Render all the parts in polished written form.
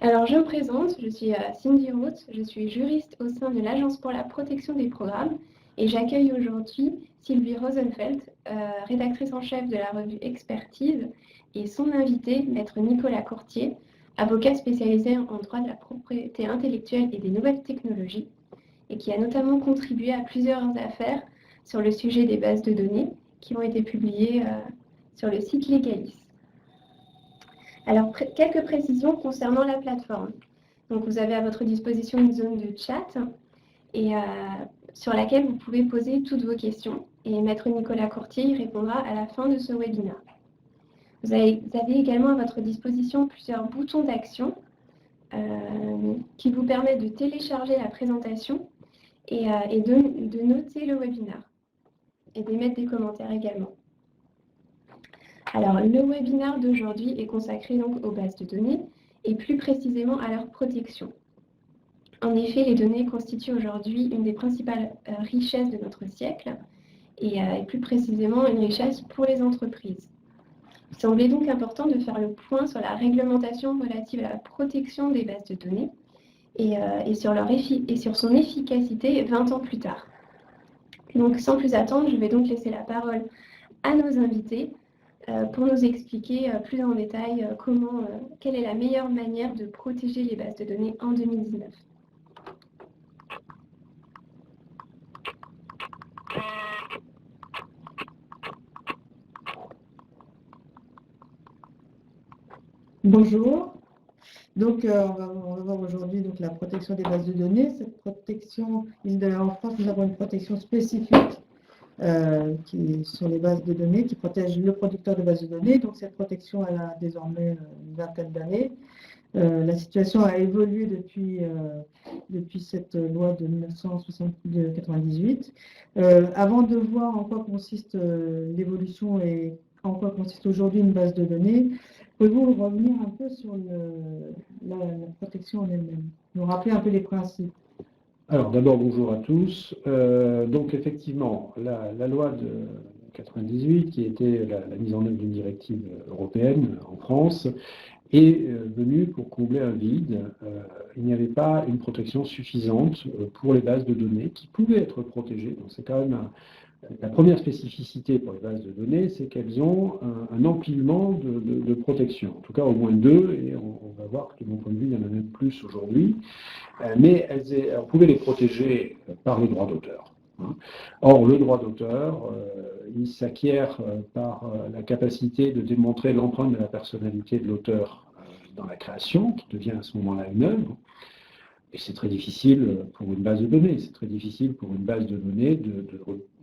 Alors, je me présente, je suis Cindy Roth, je suis juriste au sein de l'Agence pour la protection des programmes et j'accueille aujourd'hui Sylvie Rosenfeld, rédactrice en chef de la revue Expertise, et son invité, maître Nicolas Courtier, avocat spécialisé en droit de la propriété intellectuelle et des nouvelles technologies, et qui a notamment contribué à plusieurs affaires sur le sujet des bases de données qui ont été publiées sur le site Legalis. Alors, quelques précisions concernant la plateforme. Donc, vous avez à votre disposition une zone de chat et, sur laquelle vous pouvez poser toutes vos questions. Et Maître Nicolas Courtier y répondra à la fin de ce webinaire. Vous avez également à votre disposition plusieurs boutons d'action qui vous permettent de télécharger la présentation et de noter le webinaire et d'émettre des commentaires également. Alors, le webinaire d'aujourd'hui est consacré donc aux bases de données et plus précisément à leur protection. En effet, les données constituent aujourd'hui une des principales richesses de notre siècle et plus précisément une richesse pour les entreprises. Il semblait donc important de faire le point sur la réglementation relative à la protection des bases de données et sur son efficacité 20 ans plus tard. Donc, sans plus attendre, je vais donc laisser la parole à nos invités pour nous expliquer plus en détail quelle est la meilleure manière de protéger les bases de données en 2019. Bonjour. Donc, on va voir aujourd'hui la protection des bases de données. Cette protection, en France, nous avons une protection spécifique qui est sur les bases de données, qui protège le producteur de bases de données. Donc, cette protection, elle a désormais une vingtaine d'années. La situation a évolué depuis cette loi de 1998. Avant de voir en quoi consiste l'évolution et en quoi consiste aujourd'hui une base de données, pouvez-vous revenir un peu sur la protection en elle-même, nous rappeler un peu les principes? Alors d'abord, bonjour à tous. Donc effectivement, la loi de 98, qui était la mise en œuvre d'une directive européenne en France, est venue pour combler un vide. Il n'y avait pas une protection suffisante pour les bases de données qui pouvaient être protégées. Donc c'est quand même la première spécificité pour les bases de données, c'est qu'elles ont un empilement de protection, en tout cas au moins deux, et on va voir que de mon point de vue, il y en a même plus aujourd'hui, mais on pouvait les protéger par le droit d'auteur. Or, le droit d'auteur, il s'acquiert par la capacité de démontrer l'empreinte de la personnalité de l'auteur dans la création, qui devient à ce moment-là une œuvre. Et c'est très difficile pour une base de données, c'est très difficile pour une base de données de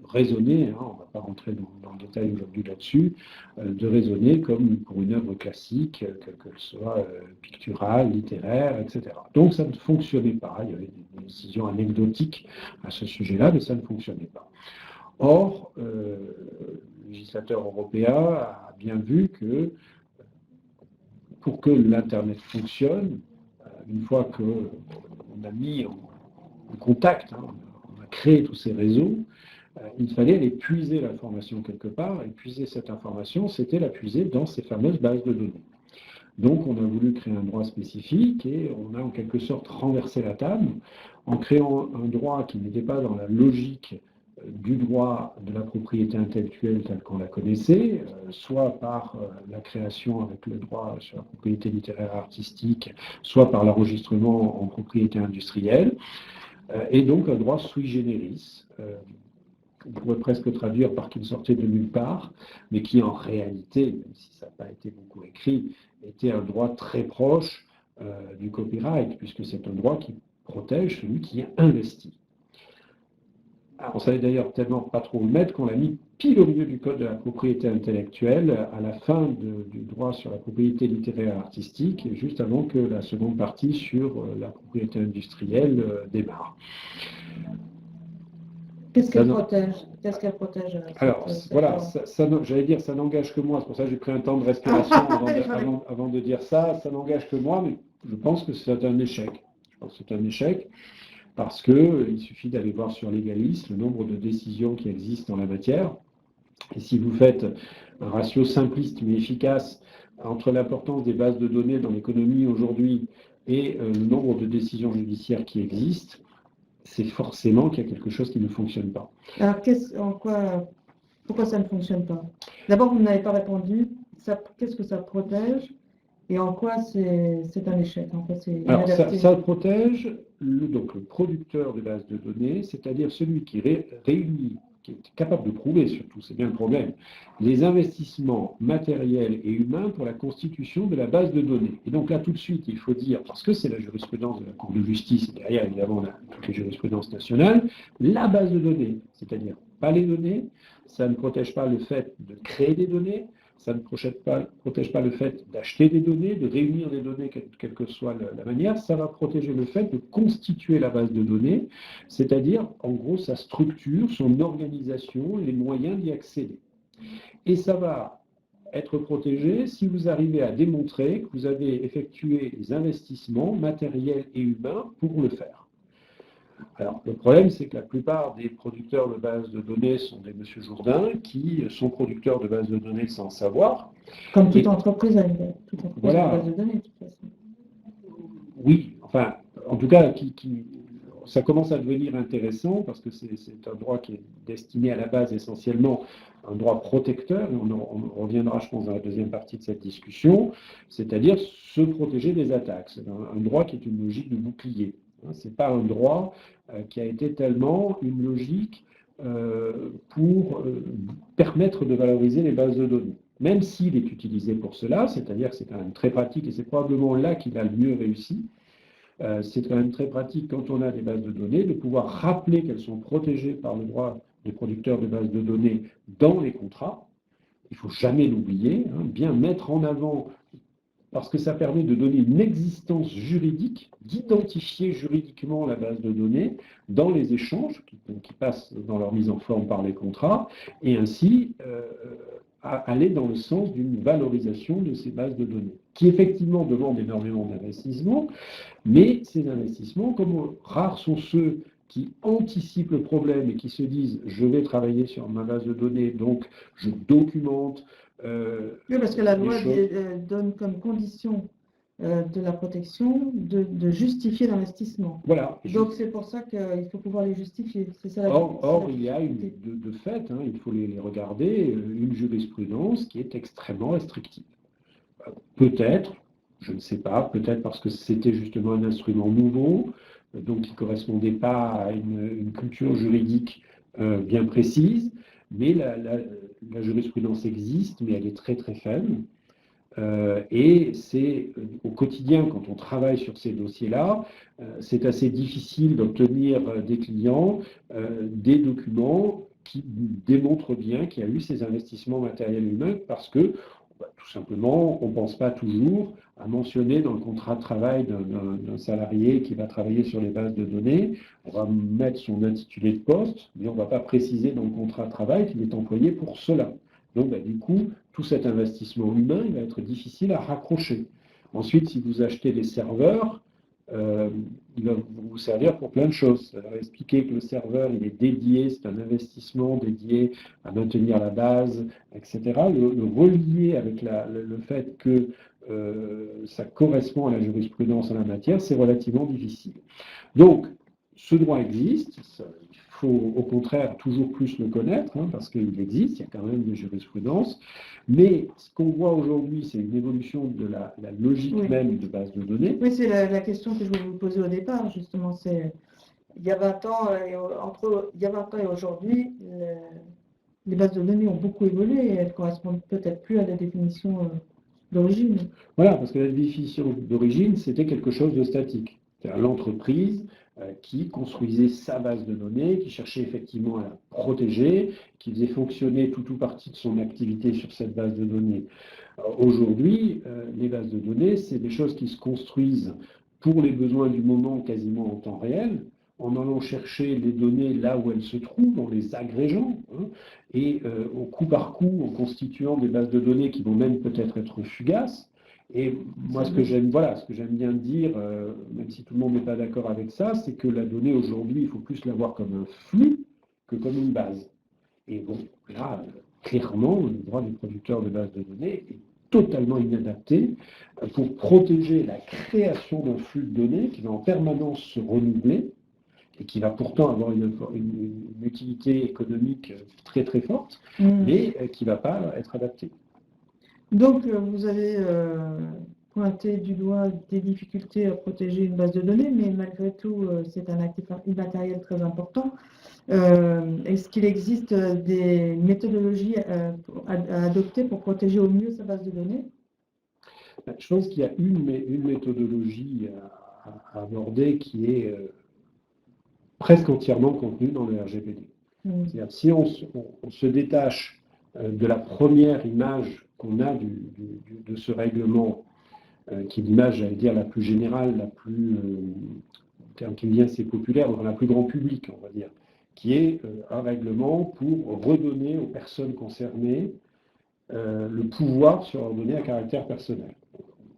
raisonner, on ne va pas rentrer dans le détail aujourd'hui là-dessus, de raisonner comme pour une œuvre classique, quelle qu'elle soit picturale, littéraire, etc. Donc ça ne fonctionnait pas, il y avait des décisions anecdotiques à ce sujet-là, mais ça ne fonctionnait pas. Or, le législateur européen a bien vu que pour que l'Internet fonctionne, une fois qu'on a mis en contact, on a créé tous ces réseaux, il fallait aller puiser l'information quelque part, et puiser cette information, c'était la puiser dans ces fameuses bases de données. Donc on a voulu créer un droit spécifique, et on a en quelque sorte renversé la table, en créant un droit qui n'était pas dans la logique du droit de la propriété intellectuelle telle qu'on la connaissait, soit par la création avec le droit sur la propriété littéraire artistique, soit par l'enregistrement en propriété industrielle, et donc un droit sui generis, on pourrait presque traduire par qu'il sortait de nulle part, mais qui en réalité, même si ça n'a pas été beaucoup écrit, était un droit très proche du copyright, puisque c'est un droit qui protège celui qui investit. On savait d'ailleurs tellement pas trop où le mettre qu'on l'a mis pile au milieu du code de la propriété intellectuelle, à la fin du droit sur la propriété littéraire et artistique, juste avant que la seconde partie sur la propriété industrielle démarre. Qu'est-ce qu'elle protège? Qu'est-ce qu'elle protège? Alors, voilà, j'allais dire, ça n'engage que moi, c'est pour ça que j'ai pris un temps de respiration avant de dire ça, ça n'engage que moi, mais je pense que c'est un échec. Je pense que c'est un échec. Parce qu'il suffit d'aller voir sur Legalis le nombre de décisions qui existent dans la matière. Et si vous faites un ratio simpliste mais efficace entre l'importance des bases de données dans l'économie aujourd'hui et le nombre de décisions judiciaires qui existent, c'est forcément qu'il y a quelque chose qui ne fonctionne pas. Alors, pourquoi ça ne fonctionne pas? D'abord, vous n'avez pas répondu. Qu'est-ce que ça protège et en quoi c'est un échec? En fait, c'est Alors, inadapté. ça protège donc le producteur de base de données, c'est-à-dire celui qui réunit, qui est capable de prouver surtout, c'est bien le problème, les investissements matériels et humains pour la constitution de la base de données. Et donc là, tout de suite, il faut dire, parce que c'est la jurisprudence de la Cour de justice, et derrière, évidemment, on a toutes les jurisprudences nationales, la base de données, c'est-à-dire pas les données, ça ne protège pas le fait de créer des données, ça ne protège pas le fait d'acheter des données, de réunir des données, quelle que soit la manière. Ça va protéger le fait de constituer la base de données, c'est-à-dire, en gros, sa structure, son organisation et les moyens d'y accéder. Et ça va être protégé si vous arrivez à démontrer que vous avez effectué les investissements matériels et humains pour le faire. Alors, le problème, c'est que la plupart des producteurs de bases de données sont des monsieur Jourdain qui sont producteurs de bases de données sans savoir. Comme toute entreprise a voilà. Base de données, de toute façon. Oui, enfin, en tout cas, ça commence à devenir intéressant parce que c'est un droit qui est destiné à la base essentiellement un droit protecteur, et on reviendra, je pense, dans la deuxième partie de cette discussion, c'est-à-dire se protéger des attaques. C'est un droit qui est une logique de bouclier. Ce n'est pas un droit qui a été tellement une logique pour permettre de valoriser les bases de données. Même s'il est utilisé pour cela, c'est-à-dire que c'est quand même très pratique, et c'est probablement là qu'il a le mieux réussi, c'est quand même très pratique quand on a des bases de données, de pouvoir rappeler qu'elles sont protégées par le droit des producteurs de bases de données dans les contrats. Il ne faut jamais l'oublier, bien mettre en avant, parce que ça permet de donner une existence juridique, d'identifier juridiquement la base de données dans les échanges qui passent dans leur mise en forme par les contrats, et ainsi aller dans le sens d'une valorisation de ces bases de données, qui effectivement demandent énormément d'investissements, mais ces investissements, comme rares sont ceux qui anticipent le problème et qui se disent « je vais travailler sur ma base de données, donc je documente ». Oui, parce que la loi donne comme condition de la protection de justifier l'investissement. Voilà. Donc c'est pour ça qu'il faut pouvoir les justifier. Or, il y a de fait, il faut les regarder, une jurisprudence qui est extrêmement restrictive. Peut-être, je ne sais pas, peut-être parce que c'était justement un instrument nouveau, donc qui ne correspondait pas à une culture juridique bien précise, mais la jurisprudence existe, mais elle est très très faible. Et c'est au quotidien, quand on travaille sur ces dossiers-là, c'est assez difficile d'obtenir des clients des documents qui démontrent bien qu'il y a eu ces investissements matériels humains, parce que tout simplement, on ne pense pas toujours à mentionner dans le contrat de travail d'un salarié qui va travailler sur les bases de données. On va mettre son intitulé de poste, mais on ne va pas préciser dans le contrat de travail qu'il est employé pour cela. Donc, du coup, tout cet investissement humain, il va être difficile à raccrocher. Ensuite, si vous achetez des serveurs, il va vous servir pour plein de choses. Ça va expliquer que le serveur, il est dédié, c'est un investissement dédié à maintenir la base, etc. Le relier avec le fait que ça correspond à la jurisprudence en la matière, c'est relativement difficile. Donc, ce droit existe, il faut au contraire toujours plus le connaître, parce qu'il existe, il y a quand même des jurisprudences, mais ce qu'on voit aujourd'hui, c'est une évolution de la logique même de base de données. Oui, c'est la question que je voulais vous poser au départ, justement. C'est il y a 20 ans, il y a 20 ans et aujourd'hui, les bases de données ont beaucoup évolué et elles ne correspondent peut-être plus à la définition d'origine. Voilà, parce que la définition d'origine, c'était quelque chose de statique. C'est-à-dire l'entreprise qui construisait sa base de données, qui cherchait effectivement à la protéger, qui faisait fonctionner tout ou partie de son activité sur cette base de données. Aujourd'hui, les bases de données, c'est des choses qui se construisent pour les besoins du moment quasiment en temps réel, en allant chercher les données là où elles se trouvent, en les agrégeant, et au coup par coup, en constituant des bases de données qui vont même peut-être être fugaces. Et moi, ce que j'aime bien dire, même si tout le monde n'est pas d'accord avec ça, c'est que la donnée aujourd'hui, il faut plus la voir comme un flux que comme une base. Et bon, là, clairement, le droit du producteur de base de données est totalement inadapté pour protéger la création d'un flux de données qui va en permanence se renouveler et qui va pourtant avoir une utilité économique très très forte, mais qui ne va pas être adapté. Donc, vous avez pointé du doigt des difficultés à protéger une base de données, mais malgré tout, c'est un actif immatériel très important. Est-ce qu'il existe des méthodologies à adopter pour protéger au mieux sa base de données? Je pense qu'il y a une méthodologie à aborder qui est presque entièrement contenue dans le RGPD. C'est-à-dire, si on se détache de la première image qu'on a de ce règlement, qui est l'image, j'allais dire, la plus générale, la plus, le terme qui me vient, c'est populaire, donc la plus grand public, on va dire, qui est un règlement pour redonner aux personnes concernées le pouvoir sur leurs données à caractère personnel.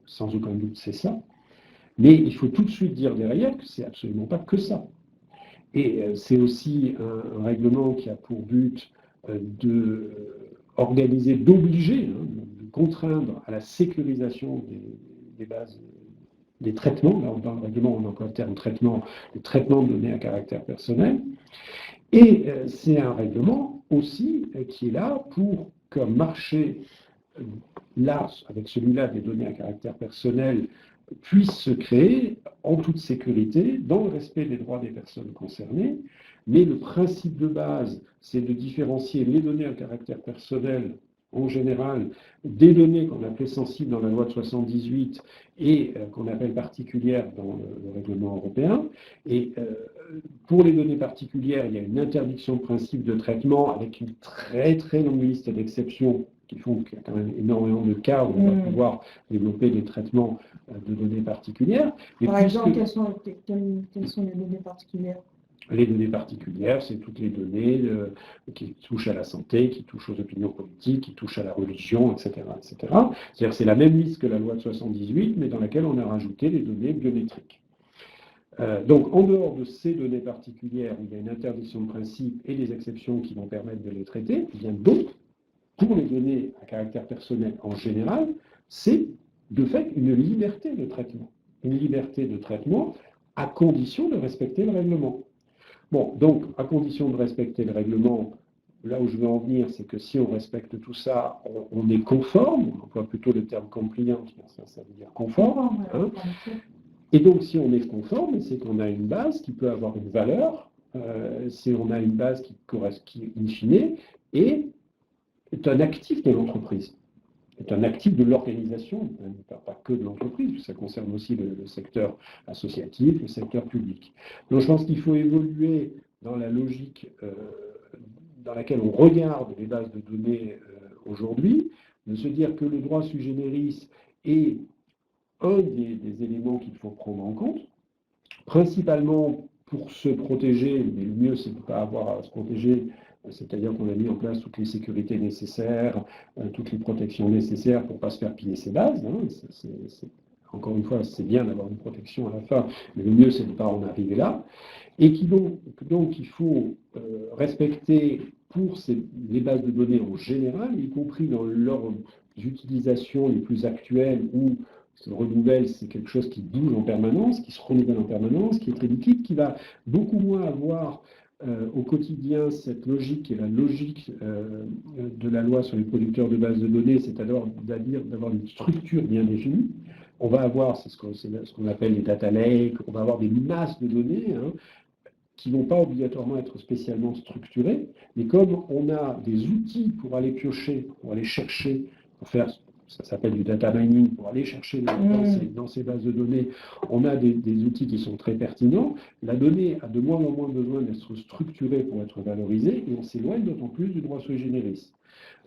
Sans aucun doute, c'est ça. Mais il faut tout de suite dire derrière que c'est absolument pas que ça. Et c'est aussi un règlement qui a pour but d'obliger, de contraindre à la sécurisation des bases, des traitements. Là, dans le règlement, on emploie le terme traitement, le traitement de données à caractère personnel. Et c'est un règlement aussi qui est là pour qu'un marché, là, avec celui-là des données à caractère personnel, puisse se créer en toute sécurité, dans le respect des droits des personnes concernées. Mais le principe de base, c'est de différencier les données à caractère personnel, en général, des données qu'on appelait sensibles dans la loi de 78 et qu'on appelle particulières dans le règlement européen. Et pour les données particulières, il y a une interdiction de principe de traitement avec une très très longue liste d'exceptions qui font qu'il y a quand même énormément de cas où on va pouvoir développer des traitements de données particulières. Mais par exemple, quelles sont les données particulières? Les données particulières, c'est toutes les données qui touchent à la santé, qui touchent aux opinions politiques, qui touchent à la religion, etc. etc. C'est-à-dire que c'est la même liste que la loi de 78, mais dans laquelle on a rajouté les données biométriques. Donc, en dehors de ces données particulières, où il y a une interdiction de principe et des exceptions qui vont permettre de les traiter, il y a d'autres. Pour les données à caractère personnel en général, c'est de fait une liberté de traitement. Une liberté de traitement à condition de respecter le règlement. Bon, donc, à condition de respecter le règlement, là où je veux en venir, c'est que si on respecte tout ça, on est conforme, on emploie plutôt le terme compliant, ça veut dire conforme. Hein. Et donc, si on est conforme, c'est qu'on a une base qui peut avoir une valeur, c'est on a une base qui in fine, est un actif de l'entreprise, est un actif de l'organisation, pas que de l'entreprise, ça concerne aussi le secteur associatif, le secteur public. Donc je pense qu'il faut évoluer dans la logique dans laquelle on regarde les bases de données aujourd'hui, de se dire que le droit sui generis est un des éléments qu'il faut prendre en compte, principalement pour se protéger, mais le mieux c'est de ne pas avoir à se protéger, c'est-à-dire qu'on a mis en place toutes les sécurités nécessaires, toutes les protections nécessaires pour ne pas se faire piller ses bases. Hein. Encore une fois, c'est bien d'avoir une protection à la fin, mais le mieux c'est de ne pas en arriver là. Et donc il faut respecter pour les bases de données en général, y compris dans leurs utilisations les plus actuelles où se renouvelle, c'est quelque chose qui bouge en permanence, qui se renouvelle en permanence, qui est très liquide, qui va beaucoup moins avoir au quotidien cette logique qui est la logique de la loi sur les producteurs de bases de données, c'est-à-dire d'avoir une structure bien définie. On va avoir, c'est ce qu'on appelle les data lakes, on va avoir des masses de données qui ne vont pas obligatoirement être spécialement structurées, mais comme on a des outils pour aller piocher, pour aller chercher, pour faire, ça s'appelle du data mining, pour aller chercher dans ces bases de données, on a des outils qui sont très pertinents. La donnée a de moins en moins besoin d'être structurée pour être valorisée, et on s'éloigne d'autant plus du droit sui generis.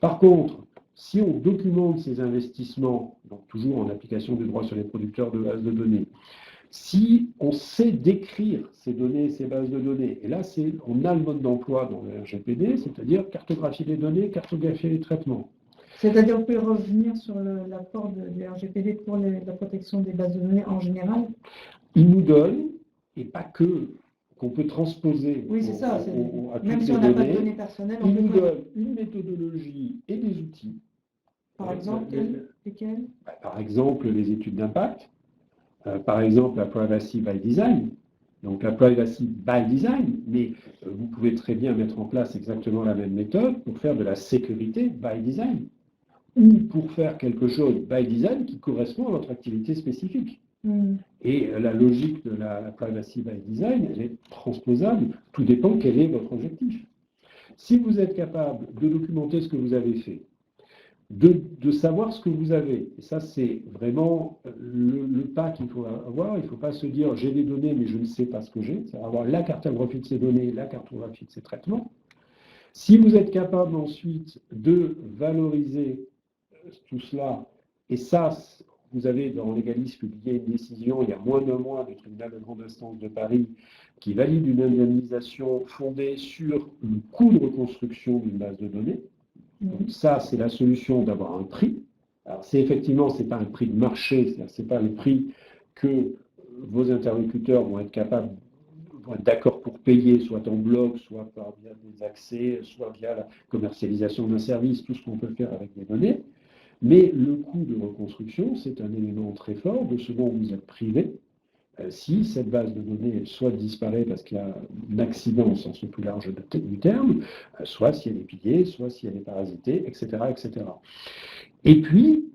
Par contre, si on documente ces investissements, donc toujours en application du droit sur les producteurs de bases de données, si on sait décrire ces données, ces bases de données, et là on a le mode d'emploi dans le RGPD, c'est-à-dire cartographier les données, cartographier les traitements. C'est-à-dire, on peut revenir sur l'apport du RGPD pour la protection des bases de données en général? Il nous donne, et pas que, qu'on peut transposer oui, c'est ça, à toutes même si les on n'a données, pas de données personnelles, il nous donne une méthodologie et des outils Par exemple, lesquelles? Par exemple, les études d'impact, par exemple, la privacy by design. Donc la privacy by design, mais vous pouvez très bien mettre en place exactement la même méthode pour faire de la sécurité by design, ou pour faire quelque chose by design qui correspond à votre activité spécifique. Et la logique de la privacy by design, elle est transposable, tout dépend quel est votre objectif. Si vous êtes capable de documenter ce que vous avez fait, de savoir ce que vous avez, et ça c'est vraiment le pas qu'il faut avoir, il ne faut pas se dire j'ai des données mais je ne sais pas ce que j'ai, c'est avoir la cartographie de ces données, la cartographie de ces traitements. Si vous êtes capable ensuite de valoriser tout cela, et ça, vous avez dans Legalis publié une décision il y a moins d'un mois du tribunal de grande instance de Paris qui valide une indemnisation fondée sur le coût de reconstruction d'une base de données. Donc ça, c'est la solution d'avoir un prix. Alors, c'est effectivement, ce n'est pas un prix de marché, ce n'est pas le prix que vos interlocuteurs vont être capables, vont être d'accord pour payer, soit en bloc, soit par via des accès, soit via la commercialisation d'un service, tout ce qu'on peut faire avec des données. Mais le coût de reconstruction, c'est un élément très fort de ce dont vous êtes privé. Si cette base de données soit disparaît parce qu'il y a un accident au sens le plus large du terme, soit si elle est pillée, soit si elle est parasitée, etc. etc. Et puis,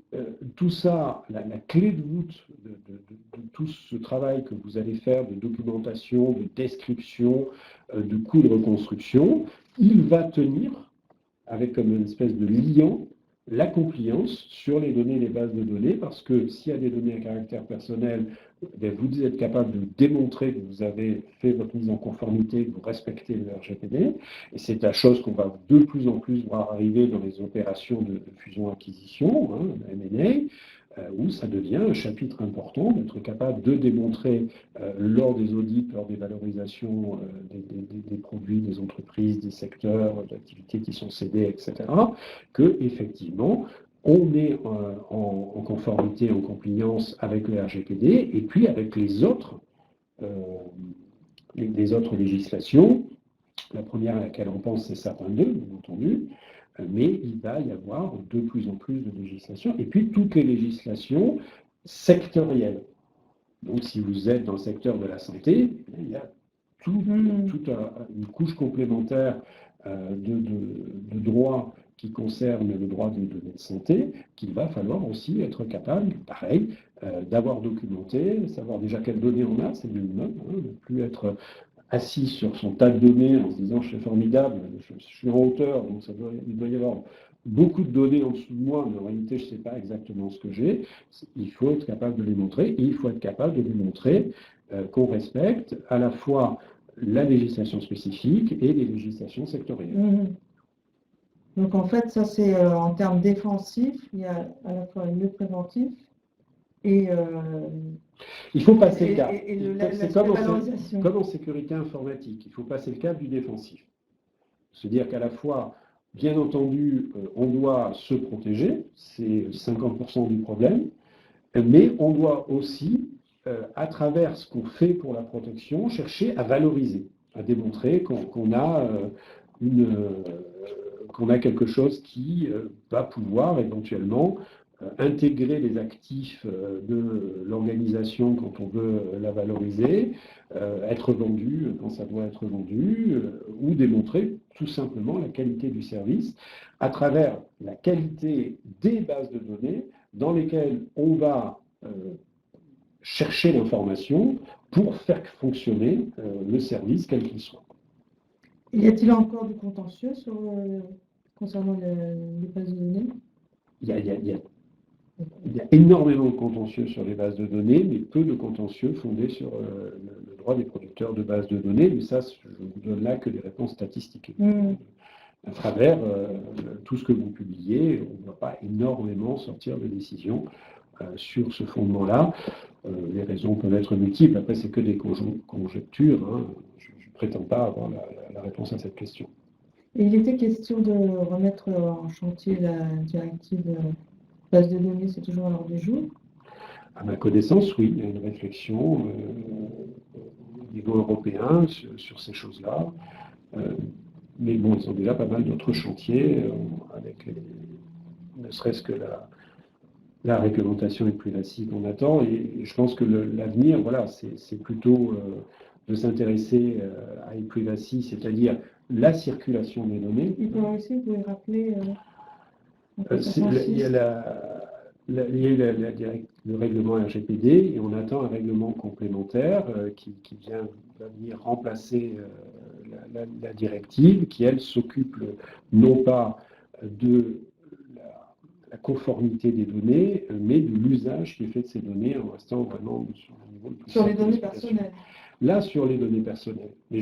tout ça, la clé de voûte de tout ce travail que vous allez faire de documentation, de description, de coût de reconstruction, il va tenir avec comme une espèce de liant la compliance sur les données, les bases de données, parce que s'il y a des données à caractère personnel, vous êtes capable de démontrer que vous avez fait votre mise en conformité, que vous respectez le RGPD, et c'est la chose qu'on va de plus en plus voir arriver dans les opérations de fusion-acquisition, M&A, où ça devient un chapitre important d'être capable de démontrer lors des audits, lors des valorisations des produits, des entreprises, des secteurs, d'activités qui sont cédés, etc., que effectivement on est en conformité, en compliance avec le RGPD et puis avec les autres législations. La première à laquelle on pense, c'est Sapin 2, bien entendu, mais il va y avoir de plus en plus de législations, et puis toutes les législations sectorielles. Donc si vous êtes dans le secteur de la santé, il y a toute une couche complémentaire de droits qui concerne le droit des données de santé, qu'il va falloir aussi être capable, pareil, d'avoir documenté, savoir déjà quelles données on a, c'est le minimum, ne plus être assis sur son tas de données en se disant je suis formidable, je suis en hauteur, donc il doit y avoir beaucoup de données en dessous de moi, mais en réalité je ne sais pas exactement ce que j'ai. Il faut être capable de les montrer, et il faut être capable de lui montrer qu'on respecte à la fois la législation spécifique et les législations sectorielles. Donc en fait, ça c'est en termes défensifs, il y a à la fois le préventif et il faut passer le cap. C'est comme en sécurité informatique, il faut passer le cap du défensif. C'est-à-dire qu'à la fois, bien entendu, on doit se protéger, c'est 50% du problème, mais on doit aussi, à travers ce qu'on fait pour la protection, chercher à valoriser, à démontrer qu'on a quelque chose qui va pouvoir éventuellement intégrer les actifs de l'organisation quand on veut la valoriser, être vendu quand ça doit être vendu, ou démontrer tout simplement la qualité du service à travers la qualité des bases de données dans lesquelles on va chercher l'information pour faire fonctionner le service quel qu'il soit. Y a-t-il encore du contentieux concernant les bases de données? Il y a énormément de contentieux sur les bases de données, mais peu de contentieux fondés sur le droit des producteurs de bases de données. Mais ça, je vous donne là que des réponses statistiques. À travers tout ce que vous publiez, on ne va pas énormément sortir de décisions sur ce fondement-là. Les raisons peuvent être multiples. Après, c'est que des conjectures. Hein. Je ne prétends pas avoir la réponse à cette question. Et il était question de remettre en chantier la directive base de données, c'est toujours à l'ordre du jour? À ma connaissance, oui, il y a une réflexion au niveau européen sur ces choses-là. Mais bon, ils ont déjà pas mal d'autres chantiers avec ne serait-ce que la réglementation et privacy qu'on attend. Et je pense que l'avenir, voilà, c'est plutôt de s'intéresser à e-privacy, c'est-à-dire la circulation des données. Il peut aussi, vous pouvez rappeler. Il y a le règlement RGPD et on attend un règlement complémentaire qui va venir remplacer la directive qui, elle, s'occupe non pas de la conformité des données, mais de l'usage qui est fait de ces données en restant vraiment sur un niveau de sur les données personnelles. Là, sur les données personnelles. Mais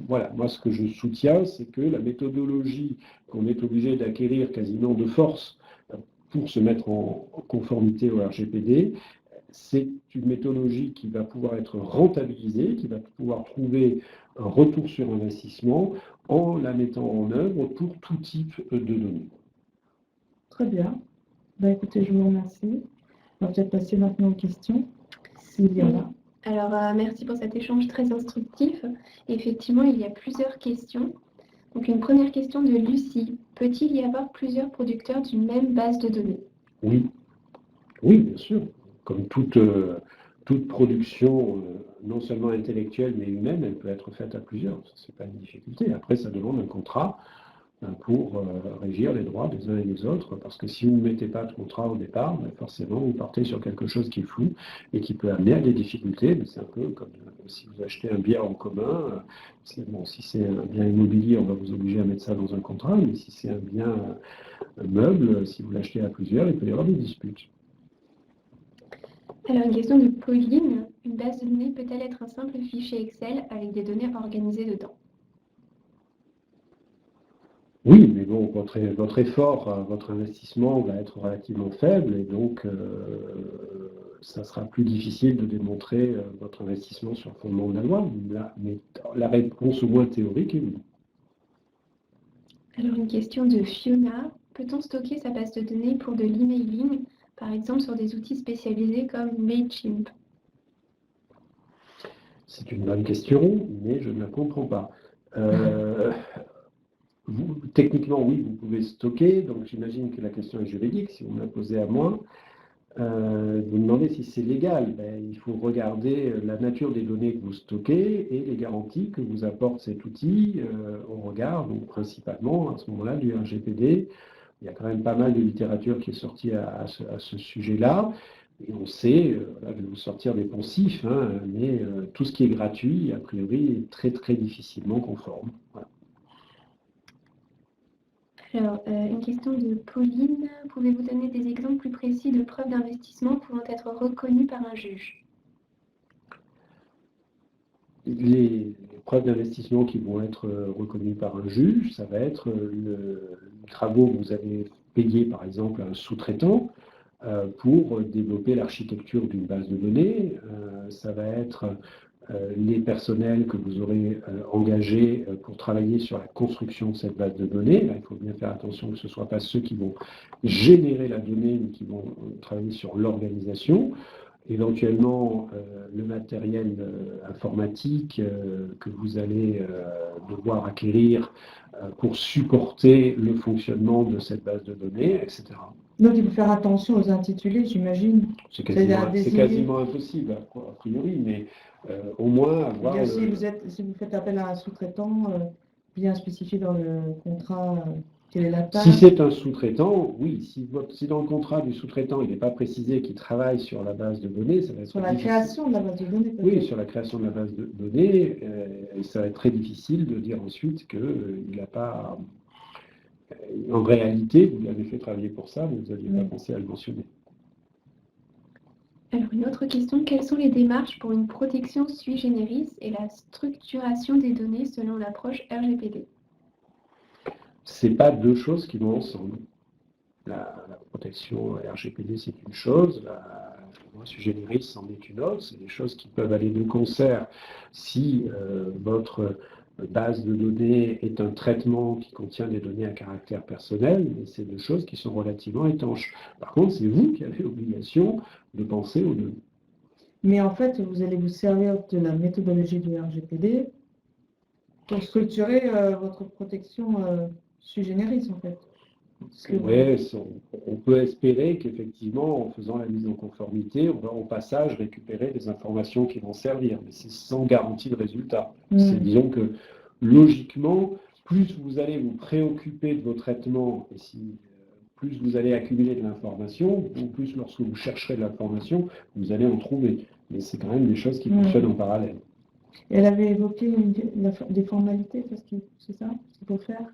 voilà, moi, ce que je soutiens, c'est que la méthodologie qu'on est obligé d'acquérir quasiment de force pour se mettre en conformité au RGPD, c'est une méthodologie qui va pouvoir être rentabilisée, qui va pouvoir trouver un retour sur investissement en la mettant en œuvre pour tout type de données. Très bien. Ben, écoutez, je vous remercie. On va peut-être passer maintenant aux questions, s'il y en a. Alors, merci pour cet échange très instructif. Effectivement, il y a plusieurs questions. Donc, une première question de Lucie. Peut-il y avoir plusieurs producteurs d'une même base de données? Oui, oui, bien sûr. Comme toute production, non seulement intellectuelle, mais humaine, elle peut être faite à plusieurs. Ce n'est pas une difficulté. Après, ça demande un contrat pour régir les droits des uns et des autres, parce que si vous ne mettez pas de contrat au départ, forcément vous partez sur quelque chose qui est flou et qui peut amener à des difficultés. Mais c'est un peu comme si vous achetez un bien en commun. Bon, si c'est un bien immobilier, on va vous obliger à mettre ça dans un contrat, mais si c'est un bien meuble, si vous l'achetez à plusieurs, il peut y avoir des disputes. Alors, une question de Pauline. Une base de données peut-elle être un simple fichier Excel avec des données organisées dedans? Oui, mais bon, votre effort, votre investissement va être relativement faible et donc ça sera plus difficile de démontrer votre investissement sur le fondement de la loi. Mais la réponse au moins théorique est oui. Alors, une question de Fiona. Peut-on stocker sa base de données pour de l'emailing, par exemple sur des outils spécialisés comme Mailchimp? C'est une bonne question, mais je ne la comprends pas. Techniquement, oui, vous pouvez stocker, donc j'imagine que la question est juridique, si vous me la posez à moi. Vous demandez si c'est légal. Il faut regarder la nature des données que vous stockez et les garanties que vous apporte cet outil au regard, donc principalement à ce moment-là, du RGPD. Il y a quand même pas mal de littérature qui est sortie à ce sujet-là. Et on sait, là, je vais vous sortir des poncifs, mais tout ce qui est gratuit, a priori, est très très difficilement conforme. Voilà. Alors, une question de Pauline. Pouvez-vous donner des exemples plus précis de preuves d'investissement pouvant être reconnues par un juge? Les preuves d'investissement qui vont être reconnues par un juge, ça va être les travaux que vous avez payés, par exemple, à un sous-traitant pour développer l'architecture d'une base de données. Ça va être les personnels que vous aurez engagés pour travailler sur la construction de cette base de données. Là, il faut bien faire attention que ce ne soit pas ceux qui vont générer la donnée, mais qui vont travailler sur l'organisation. Éventuellement, le matériel informatique que vous allez devoir acquérir pour supporter le fonctionnement de cette base de données, etc. Donc, il faut faire attention aux intitulés, j'imagine. C'est quasiment impossible, a priori, mais au moins avoir... Si vous faites appel à un sous-traitant, bien spécifié dans le contrat, quelle est la tâche? Si c'est un sous-traitant, oui. Si dans le contrat du sous-traitant, il n'est pas précisé qu'il travaille sur la base de données, ça va être sur la création de la base de données, peut-être. Oui, sur la création de la base de données, et ça va être très difficile de dire ensuite qu'il n'a pas... En réalité, vous l'avez fait travailler pour ça, mais vous n'aviez pas pensé à le mentionner. Alors, une autre question. Quelles sont les démarches pour une protection sui generis et la structuration des données selon l'approche RGPD? Ce n'est pas deux choses qui vont ensemble. La protection RGPD, c'est une chose, la loi sui generis, c'en est une autre. C'est des choses qui peuvent aller de concert si votre base de données est un traitement qui contient des données à caractère personnel, mais c'est deux choses qui sont relativement étanches. Par contre, c'est vous qui avez l'obligation de penser aux deux. Mais en fait, vous allez vous servir de la méthodologie du RGPD pour structurer votre protection sui generis, en fait. Ouais, on peut espérer qu'effectivement, en faisant la mise en conformité, on va au passage récupérer des informations qui vont servir, mais c'est sans garantie de résultat. Disons que logiquement, plus vous allez vous préoccuper de vos traitements, et plus vous allez accumuler de l'information, ou plus lorsque vous chercherez de l'information, vous allez en trouver. Mais c'est quand même des choses qui fonctionnent en parallèle. Elle avait évoqué des formalités, c'est ça qu'il faut faire?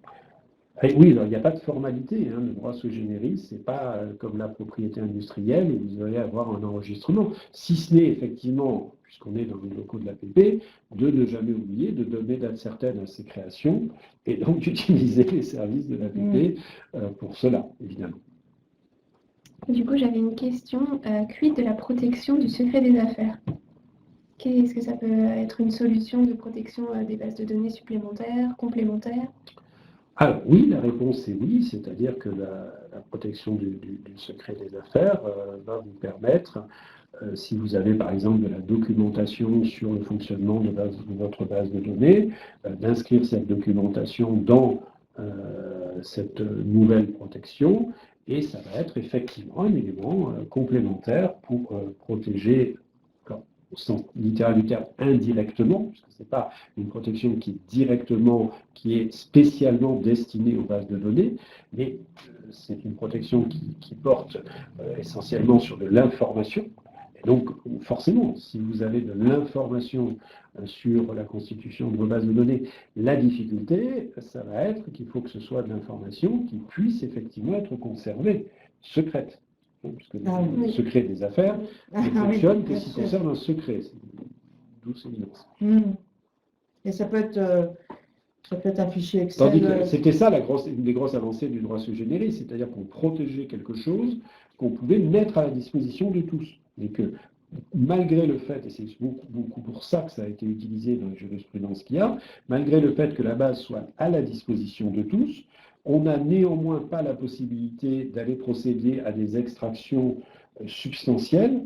Oui, alors, il n'y a pas de formalité. Le droit sui generis, ce n'est pas comme la propriété industrielle où vous allez avoir un enregistrement. Si ce n'est effectivement, puisqu'on est dans les locaux de l'APP, de ne jamais oublier de donner date certaine à ses créations et donc d'utiliser les services de l'APP pour cela, évidemment. Du coup, j'avais une question. Quid de la protection du secret des affaires? Est-ce que ça peut être une solution de protection des bases de données supplémentaires, complémentaires? Alors oui, la réponse est oui, c'est-à-dire que la protection du secret des affaires va vous permettre, si vous avez par exemple de la documentation sur le fonctionnement de votre base de données, d'inscrire cette documentation dans cette nouvelle protection, et ça va être effectivement un élément complémentaire pour protéger, au sens littéral du terme, indirectement, puisque ce n'est pas une protection qui est spécialement destinée aux bases de données, mais c'est une protection qui porte essentiellement sur de l'information. Et donc, forcément, si vous avez de l'information sur la constitution de vos bases de données, la difficulté, ça va être qu'il faut que ce soit de l'information qui puisse effectivement être conservée, secrète. Puisque le secret des affaires ne fonctionne que s'il conserve un secret. D'où cette évidence. Et ça peut être un fichier Excel. Tandis que c'était ça une des grosses avancées du droit sui generis, c'est-à-dire qu'on protégeait quelque chose qu'on pouvait mettre à la disposition de tous. Et que malgré le fait, et c'est beaucoup pour ça que ça a été utilisé dans les jurisprudences qu'il y a, malgré le fait que la base soit à la disposition de tous, on n'a néanmoins pas la possibilité d'aller procéder à des extractions substantielles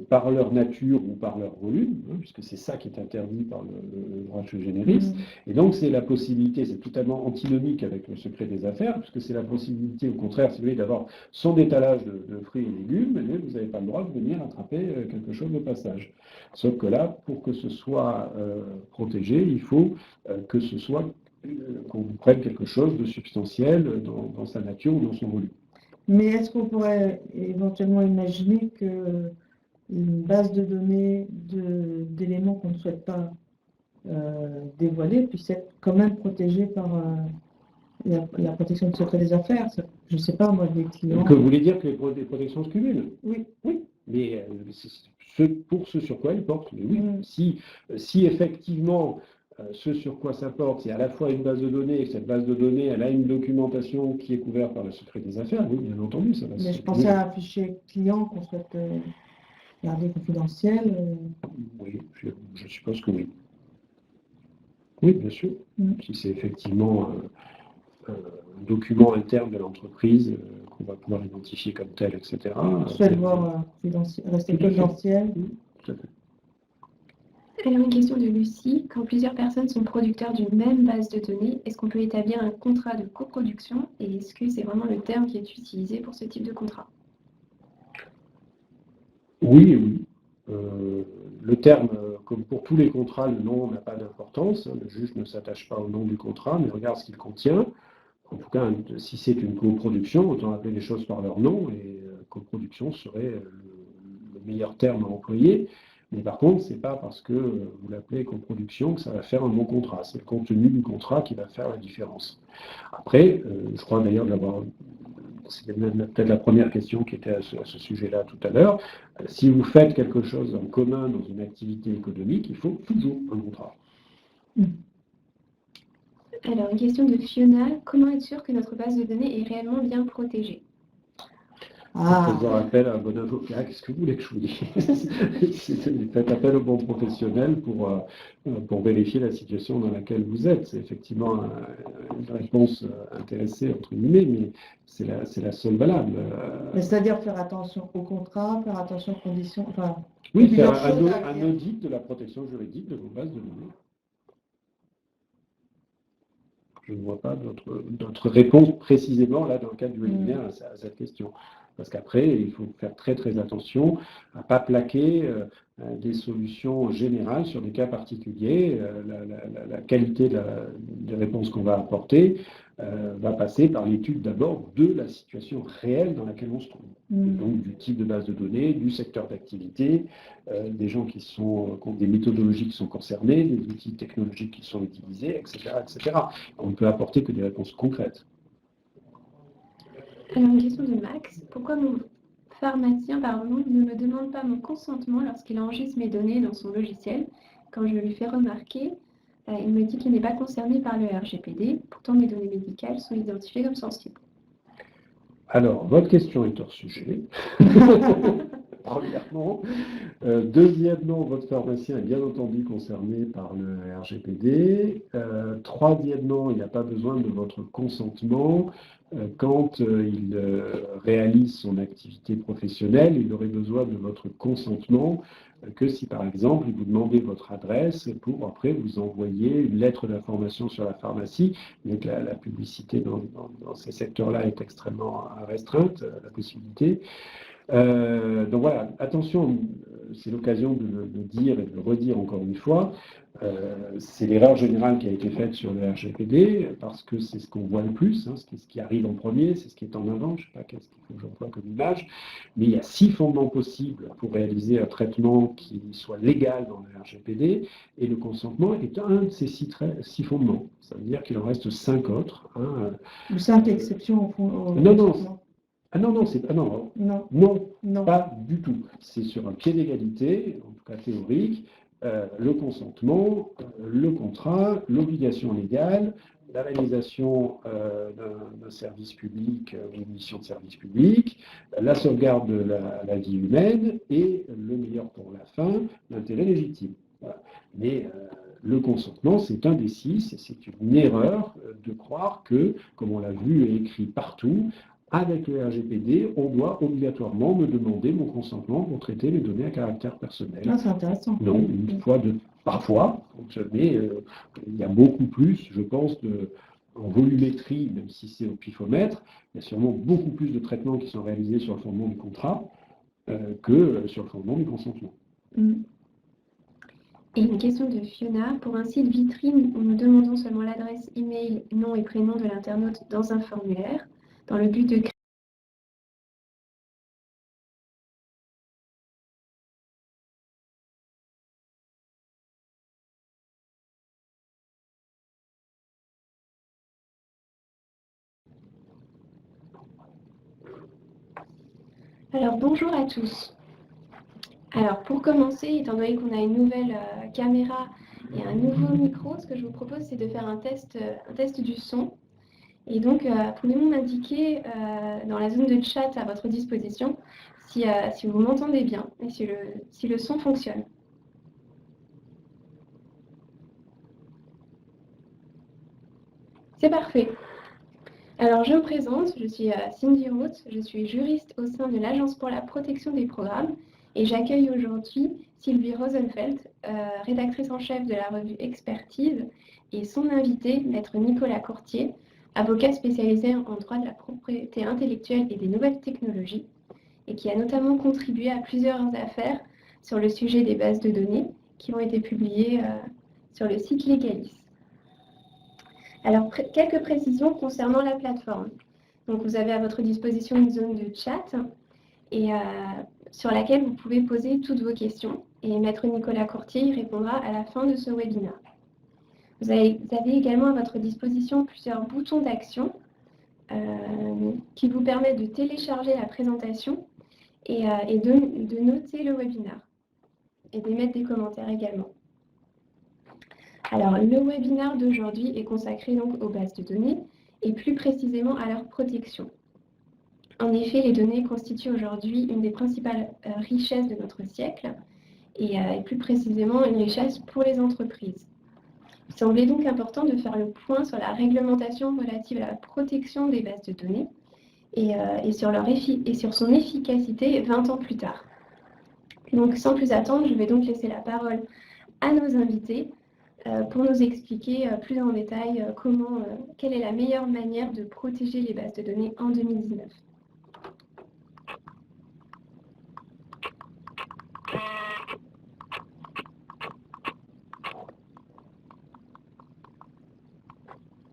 par leur nature ou par leur volume, puisque c'est ça qui est interdit par le droit sui generis. Et donc c'est la possibilité, c'est totalement antinomique avec le secret des affaires, puisque c'est la possibilité, au contraire, si vous voulez, d'avoir son étalage de fruits et légumes, mais vous n'avez pas le droit de venir attraper quelque chose au passage. Sauf que là, pour que ce soit protégé, il faut que ce soit qu'on vous prenne quelque chose de substantiel dans sa nature ou dans son volume. Mais est-ce qu'on pourrait éventuellement imaginer qu'une base de données d'éléments qu'on ne souhaite pas dévoiler puisse être quand même protégée par la protection du secret des affaires? Je ne sais pas, moi, des clients... Que vous voulez dire que les protections se cumulent? Oui. Mais pour ce sur quoi ils portent, mais oui. Si effectivement... ce sur quoi ça porte, c'est à la fois une base de données, et cette base de données, elle a une documentation qui est couverte par le secret des affaires, oui, bien entendu, ça va se... Mais je pensais à un fichier client qu'on souhaite garder confidentiel. Oui, je suppose que oui. Oui, bien sûr. Si c'est effectivement un document interne de l'entreprise qu'on va pouvoir identifier comme tel, etc. On souhaite voir rester confidentiel. Tout à fait. Alors, une question de Lucie. Quand plusieurs personnes sont producteurs d'une même base de données, est-ce qu'on peut établir un contrat de coproduction et est-ce que c'est vraiment le terme qui est utilisé pour ce type de contrat? Oui. Le terme, comme pour tous les contrats, le nom n'a pas d'importance. Le juge ne s'attache pas au nom du contrat, mais regarde ce qu'il contient. En tout cas, si c'est une coproduction, autant appeler les choses par leur nom, et coproduction serait le meilleur terme à employer. Mais par contre, ce n'est pas parce que vous l'appelez coproduction que ça va faire un bon contrat. C'est le contenu du contrat qui va faire la différence. Après, je crois d'ailleurs d'avoir... C'était peut-être la première question qui était à ce sujet-là tout à l'heure. Si vous faites quelque chose en commun dans une activité économique, il faut toujours un contrat. Alors, une question de Fiona. Comment être sûr que notre base de données est réellement bien protégée? Faites appel à un bon avocat, qu'est-ce que vous voulez que je vous dise? Faites appel au bon professionnel pour vérifier la situation dans laquelle vous êtes. C'est effectivement une réponse intéressée, entre guillemets, mais c'est la seule valable. C'est-à-dire faire attention au contrat, faire attention aux conditions... Enfin, oui, faire un audit de la protection juridique de vos bases de données. Je ne vois pas d'autre réponse précisément là dans le cadre du webinaire à cette question. Parce qu'après, il faut faire très très attention à ne pas plaquer des solutions générales sur des cas particuliers. La qualité des réponses qu'on va apporter va passer par l'étude d'abord de la situation réelle dans laquelle on se trouve. Donc du type de base de données, du secteur d'activité, des gens qui ont des méthodologies qui sont concernées, des outils technologiques qui sont utilisés, etc., etc. On ne peut apporter que des réponses concrètes. Alors, une question de Max. Pourquoi mon pharmacien ne me demande pas mon consentement lorsqu'il enregistre mes données dans son logiciel? Quand je lui fais remarquer, il me dit qu'il n'est pas concerné par le RGPD. Pourtant, mes données médicales sont identifiées comme sensibles. Alors, votre question est hors sujet. Premièrement. Deuxièmement, votre pharmacien est bien entendu concerné par le RGPD. Troisièmement, il n'y a pas besoin de votre consentement. Quand il réalise son activité professionnelle, il aurait besoin de votre consentement que si, par exemple, vous demandez votre adresse pour après vous envoyer une lettre d'information sur la pharmacie. Donc la publicité dans ces secteurs-là est extrêmement restreinte, la possibilité. Donc voilà, attention, c'est l'occasion de le dire et de le redire encore une fois. C'est l'erreur générale qui a été faite sur le RGPD, parce que c'est ce qu'on voit le plus, hein, c'est ce qui arrive en premier, c'est ce qui est en avant, je ne sais pas qu'est-ce qu'il faut que j'emploie comme image, mais il y a 6 fondements possibles pour réaliser un traitement qui soit légal dans le RGPD, et le consentement est un de ces 6 fondements. Ça veut dire qu'il en reste 5 autres. Hein. 5 exceptions au fond. Non. Ah non, Non, pas du tout. C'est sur un pied d'égalité, en tout cas théorique, le consentement, le contrat, l'obligation légale, la réalisation d'un service public ou une mission de service public, la sauvegarde de la vie humaine et le meilleur pour la fin, l'intérêt légitime. Voilà. Mais le consentement, c'est un des 6, et c'est une erreur de croire que, comme on l'a vu et écrit partout, avec le RGPD, on doit obligatoirement me demander mon consentement pour traiter les données à caractère personnel. Ah, c'est intéressant. Non, parfois, mais il y a beaucoup plus, je pense, en volumétrie, même si c'est au pifomètre, il y a sûrement beaucoup plus de traitements qui sont réalisés sur le fondement du contrat que sur le fondement du consentement. Et une question de Fiona. Pour un site vitrine où nous demandons seulement l'adresse email, nom et prénom de l'internaute dans un formulaire, dans le but de créer Alors, bonjour à tous. Alors, pour commencer, étant donné qu'on a une nouvelle caméra et un nouveau micro, ce que je vous propose, c'est de faire un test du son. Et donc, pouvez-vous m'indiquer dans la zone de chat à votre disposition si vous m'entendez bien et si le son fonctionne. C'est parfait. Alors, je me présente, je suis Cindy Roth, je suis juriste au sein de l'Agence pour la protection des programmes et j'accueille aujourd'hui Sylvie Rosenfeld, rédactrice en chef de la revue Expertise, et son invité, maître Nicolas Courtier, avocat spécialisé en droit de la propriété intellectuelle et des nouvelles technologies, et qui a notamment contribué à plusieurs affaires sur le sujet des bases de données qui ont été publiées sur le site Legalis. Alors, quelques précisions concernant la plateforme. Donc, vous avez à votre disposition une zone de chat et sur laquelle vous pouvez poser toutes vos questions. Et maître Nicolas Courtier y répondra à la fin de ce webinaire. Vous avez également à votre disposition plusieurs boutons d'action qui vous permettent de télécharger la présentation et de noter le webinaire et d'émettre des commentaires également. Alors, le webinaire d'aujourd'hui est consacré donc aux bases de données et plus précisément à leur protection. En effet, les données constituent aujourd'hui une des principales richesses de notre siècle et plus précisément une richesse pour les entreprises. Il semblait donc important de faire le point sur la réglementation relative à la protection des bases de données et sur son efficacité 20 ans plus tard. Donc, sans plus attendre, je vais donc laisser la parole à nos invités pour nous expliquer plus en détail quelle est la meilleure manière de protéger les bases de données en 2019.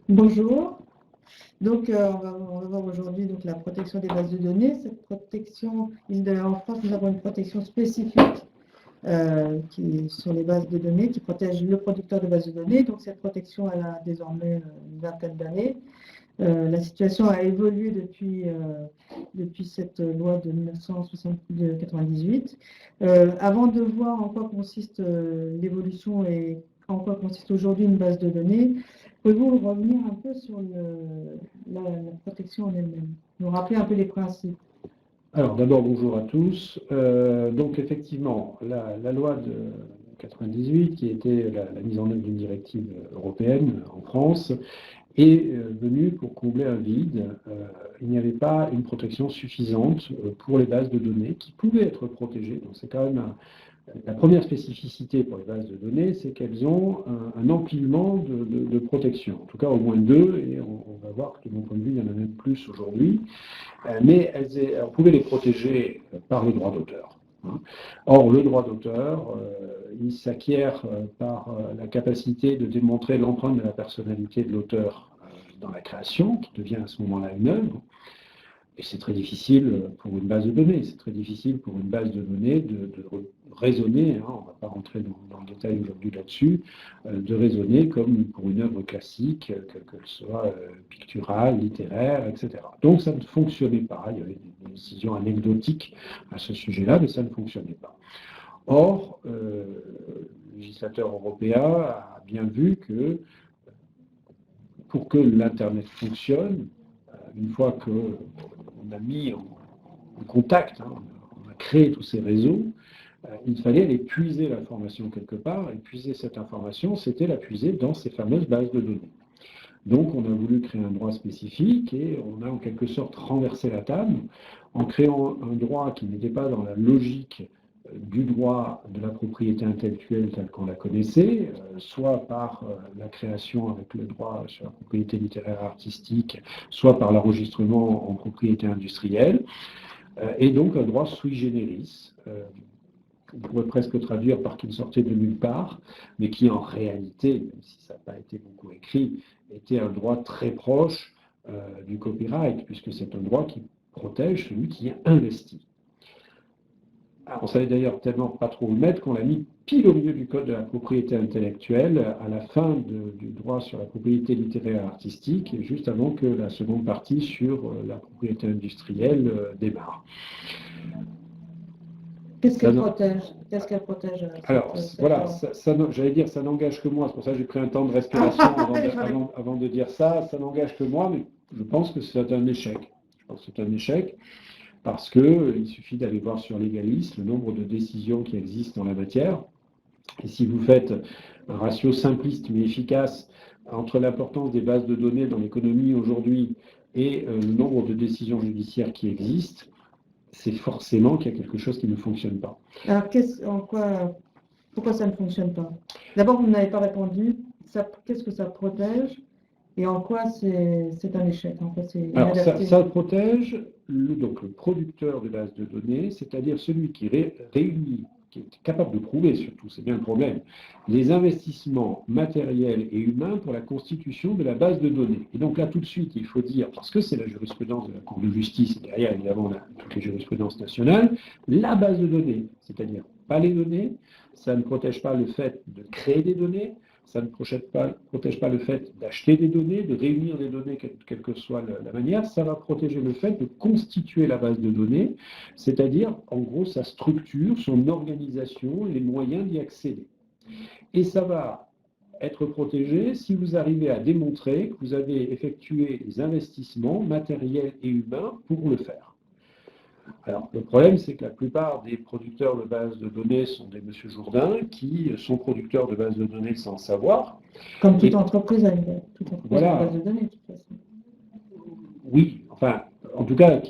Bonjour. Donc, on va voir aujourd'hui donc, la protection des bases de données. Cette protection, en France, nous avons une protection spécifique qui est sur les bases de données, qui protège le producteur de bases de données. Donc, cette protection, elle a désormais une vingtaine d'années. La situation a évolué depuis cette loi de 1998. Avant de voir en quoi consiste l'évolution et en quoi consiste aujourd'hui une base de données, pouvez-vous revenir un peu sur la protection en elle-même, nous rappeler un peu les principes? Alors d'abord, bonjour à tous. Donc effectivement, la loi de 98, qui était la mise en œuvre d'une directive européenne en France, est venue pour combler un vide. Il n'y avait pas une protection suffisante pour les bases de données qui pouvaient être protégées. Donc c'est quand même la première spécificité pour les bases de données, c'est qu'elles ont un empilement de protection, en tout cas au moins deux, et on va voir que de mon point de vue, il y en a même plus aujourd'hui, mais on pouvait les protéger par le droit d'auteur. Or, le droit d'auteur, il s'acquiert par la capacité de démontrer l'empreinte de la personnalité de l'auteur dans la création, qui devient à ce moment-là une œuvre. Et c'est très difficile pour une base de données, c'est très difficile pour une base de données de raisonner, on ne va pas rentrer dans le détail aujourd'hui là-dessus, de raisonner comme pour une œuvre classique, qu'elle soit picturale, littéraire, etc. Donc ça ne fonctionnait pas, il y avait des décisions anecdotiques à ce sujet-là, mais ça ne fonctionnait pas. Or, le législateur européen a bien vu que pour que l'Internet fonctionne, une fois qu'on a mis en contact, on a créé tous ces réseaux, il fallait aller puiser l'information quelque part, et puiser cette information, c'était la puiser dans ces fameuses bases de données. Donc on a voulu créer un droit spécifique, et on a en quelque sorte renversé la table, en créant un droit qui n'était pas dans la logique du droit de la propriété intellectuelle telle qu'on la connaissait, soit par la création avec le droit sur la propriété littéraire artistique, soit par l'enregistrement en propriété industrielle, et donc un droit sui generis, on pourrait presque traduire par qu'il sortait de nulle part, mais qui en réalité, même si ça n'a pas été beaucoup écrit, était un droit très proche du copyright, puisque c'est un droit qui protège celui qui investit. On savait d'ailleurs tellement pas trop où le mettre qu'on l'a mis pile au milieu du code de la propriété intellectuelle, à la fin du droit sur la propriété littéraire artistique, juste avant que la seconde partie sur la propriété industrielle démarre. Qu'est-ce qu'elle protège? Qu'est-ce qu'elle protège? Alors, voilà, j'allais dire, ça n'engage que moi, c'est pour ça que j'ai pris un temps de respiration avant de dire ça, ça n'engage que moi, mais je pense que c'est un échec. Je pense que c'est un échec. Parce qu'il suffit d'aller voir sur Legalis le nombre de décisions qui existent dans la matière. Et si vous faites un ratio simpliste mais efficace entre l'importance des bases de données dans l'économie aujourd'hui et le nombre de décisions judiciaires qui existent, c'est forcément qu'il y a quelque chose qui ne fonctionne pas. Alors, pourquoi ça ne fonctionne pas? D'abord, vous n'avez pas répondu. Qu'est-ce que ça protège? Et en quoi c'est un échec? En fait, alors, ça protège le producteur de base de données, c'est-à-dire celui qui réunit, qui est capable de prouver surtout, c'est bien le problème, les investissements matériels et humains pour la constitution de la base de données. Et donc là, tout de suite, il faut dire, parce que c'est la jurisprudence de la Cour de justice, et derrière, évidemment, toutes les jurisprudences nationales, la base de données, c'est-à-dire pas les données, ça ne protège pas le fait de créer des données, ça ne protège pas le fait d'acheter des données, de réunir des données, quelle que soit la manière. Ça va protéger le fait de constituer la base de données, c'est-à-dire, en gros, sa structure, son organisation, les moyens d'y accéder. Et ça va être protégé si vous arrivez à démontrer que vous avez effectué les investissements matériels et humains pour le faire. Alors, le problème, c'est que la plupart des producteurs de bases de données sont des monsieur Jourdain qui sont producteurs de bases de données sans savoir. Comme toute entreprise a une base de données, de toute façon. Oui, enfin, en tout cas,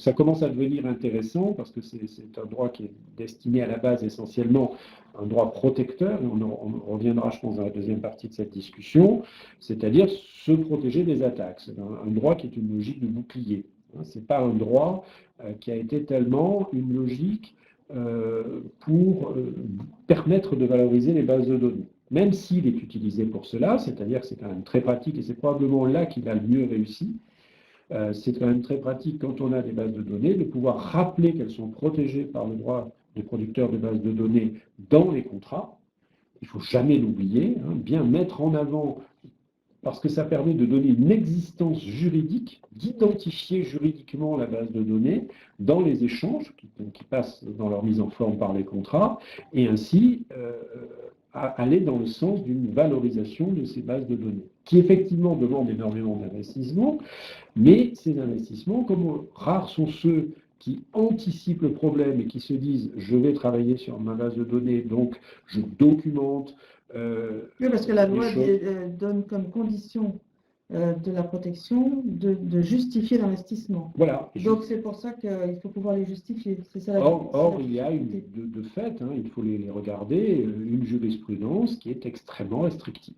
ça commence à devenir intéressant parce que c'est un droit qui est destiné à la base essentiellement à un droit protecteur, et on reviendra, je pense, dans la deuxième partie de cette discussion, c'est-à-dire se protéger des attaques. C'est un droit qui est une logique de bouclier. Ce n'est pas un droit qui a été tellement une logique pour permettre de valoriser les bases de données. Même s'il est utilisé pour cela, c'est-à-dire que c'est quand même très pratique, et c'est probablement là qu'il a le mieux réussi, c'est quand même très pratique quand on a des bases de données de pouvoir rappeler qu'elles sont protégées par le droit des producteurs de bases de données dans les contrats. Il ne faut jamais l'oublier, bien mettre en avant, parce que ça permet de donner une existence juridique, d'identifier juridiquement la base de données dans les échanges qui passent dans leur mise en forme par les contrats, et ainsi aller dans le sens d'une valorisation de ces bases de données, qui effectivement demandent énormément d'investissement, mais ces investissements, comme rares sont ceux qui anticipent le problème et qui se disent « je vais travailler sur ma base de données, donc je documente ». Oui, parce que la loi donne comme condition de la protection de justifier l'investissement. Voilà. Donc c'est pour ça qu'il faut pouvoir les justifier. C'est ça or, il y a de fait, il faut les regarder, une jurisprudence qui est extrêmement restrictive.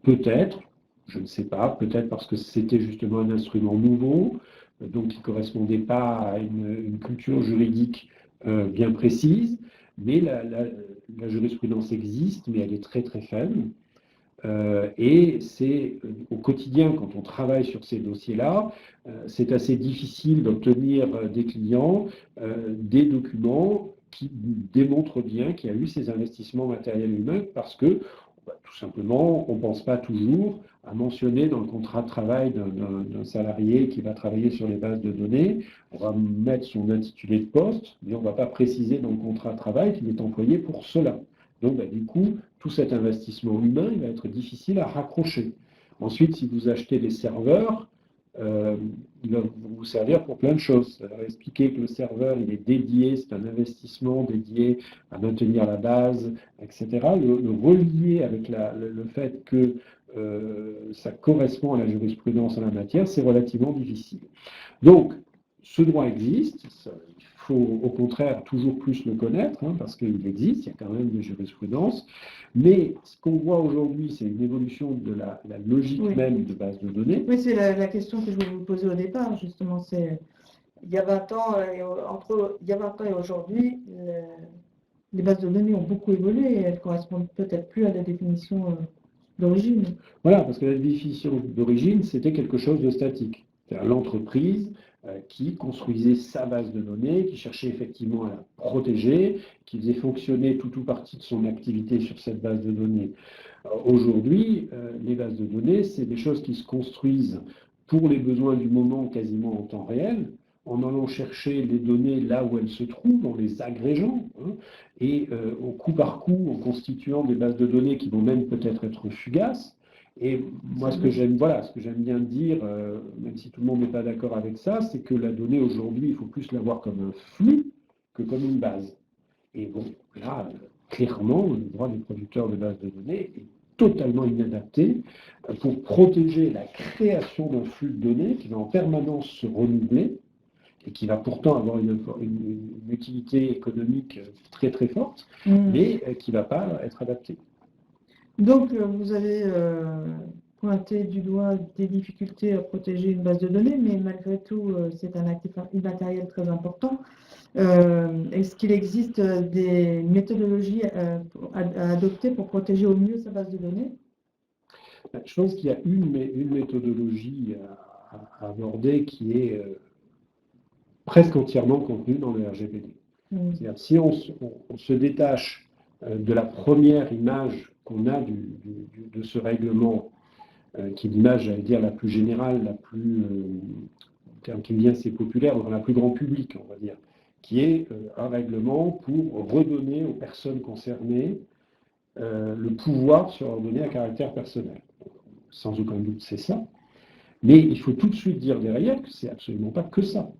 Peut-être, je ne sais pas, peut-être parce que c'était justement un instrument nouveau, donc qui ne correspondait pas à une culture juridique bien précise, mais la jurisprudence existe, mais elle est très très faible. Et c'est au quotidien, quand on travaille sur ces dossiers-là, c'est assez difficile d'obtenir des clients des documents qui démontrent bien qu'il y a eu ces investissements matériels humains, parce que tout simplement, on ne pense pas toujours à mentionner dans le contrat de travail d'un salarié qui va travailler sur les bases de données. On va mettre son intitulé de poste, mais on ne va pas préciser dans le contrat de travail qu'il est employé pour cela. Donc, du coup, tout cet investissement humain, il va être difficile à raccrocher. Ensuite, si vous achetez des serveurs, il va vous servir pour plein de choses. Ça va expliquer que le serveur, il est dédié, c'est un investissement dédié à maintenir la base, etc. Le relier avec le fait que ça correspond à la jurisprudence en la matière, c'est relativement difficile. Donc, ce droit existe, il faut au contraire toujours plus le connaître, parce qu'il existe, il y a quand même des jurisprudences, mais ce qu'on voit aujourd'hui, c'est une évolution de la logique même de base de données. Oui, c'est la question que je voulais vous poser au départ, justement, c'est il y a 20 ans, il y a 20 ans et aujourd'hui, les bases de données ont beaucoup évolué et elles ne correspondent peut-être plus à la définition d'origine. Voilà, parce que la définition d'origine, c'était quelque chose de statique. C'est-à-dire l'entreprise qui construisait sa base de données, qui cherchait effectivement à la protéger, qui faisait fonctionner tout ou partie de son activité sur cette base de données. Aujourd'hui, les bases de données, c'est des choses qui se construisent pour les besoins du moment quasiment en temps réel, en allant chercher les données là où elles se trouvent, en les agrégeant, et au coup par coup, en constituant des bases de données qui vont même peut-être être fugaces. Et moi, ce que j'aime bien dire, même si tout le monde n'est pas d'accord avec ça, c'est que la donnée aujourd'hui, il faut plus la voir comme un flux que comme une base. Et bon, là, clairement, le droit des producteurs de bases de données est totalement inadapté pour protéger la création d'un flux de données qui va en permanence se renouveler et qui va pourtant avoir une utilité économique très très forte, mais qui ne va pas être adapté. Donc, vous avez pointé du doigt des difficultés à protéger une base de données, mais malgré tout, c'est un actif immatériel très important. Est-ce qu'il existe des méthodologies à adopter pour protéger au mieux sa base de données? Je pense qu'il y a une méthodologie à aborder qui est presque entièrement contenue dans le RGPD. C'est-à-dire, si on se détache de la première image qu'on a de ce règlement, qui est l'image, j'allais dire, la plus générale, la plus, qui me vient, c'est populaire, dans la plus grand public, on va dire, qui est un règlement pour redonner aux personnes concernées le pouvoir sur leurs données à caractère personnel. Sans aucun doute, c'est ça. Mais il faut tout de suite dire derrière que c'est absolument pas que ça.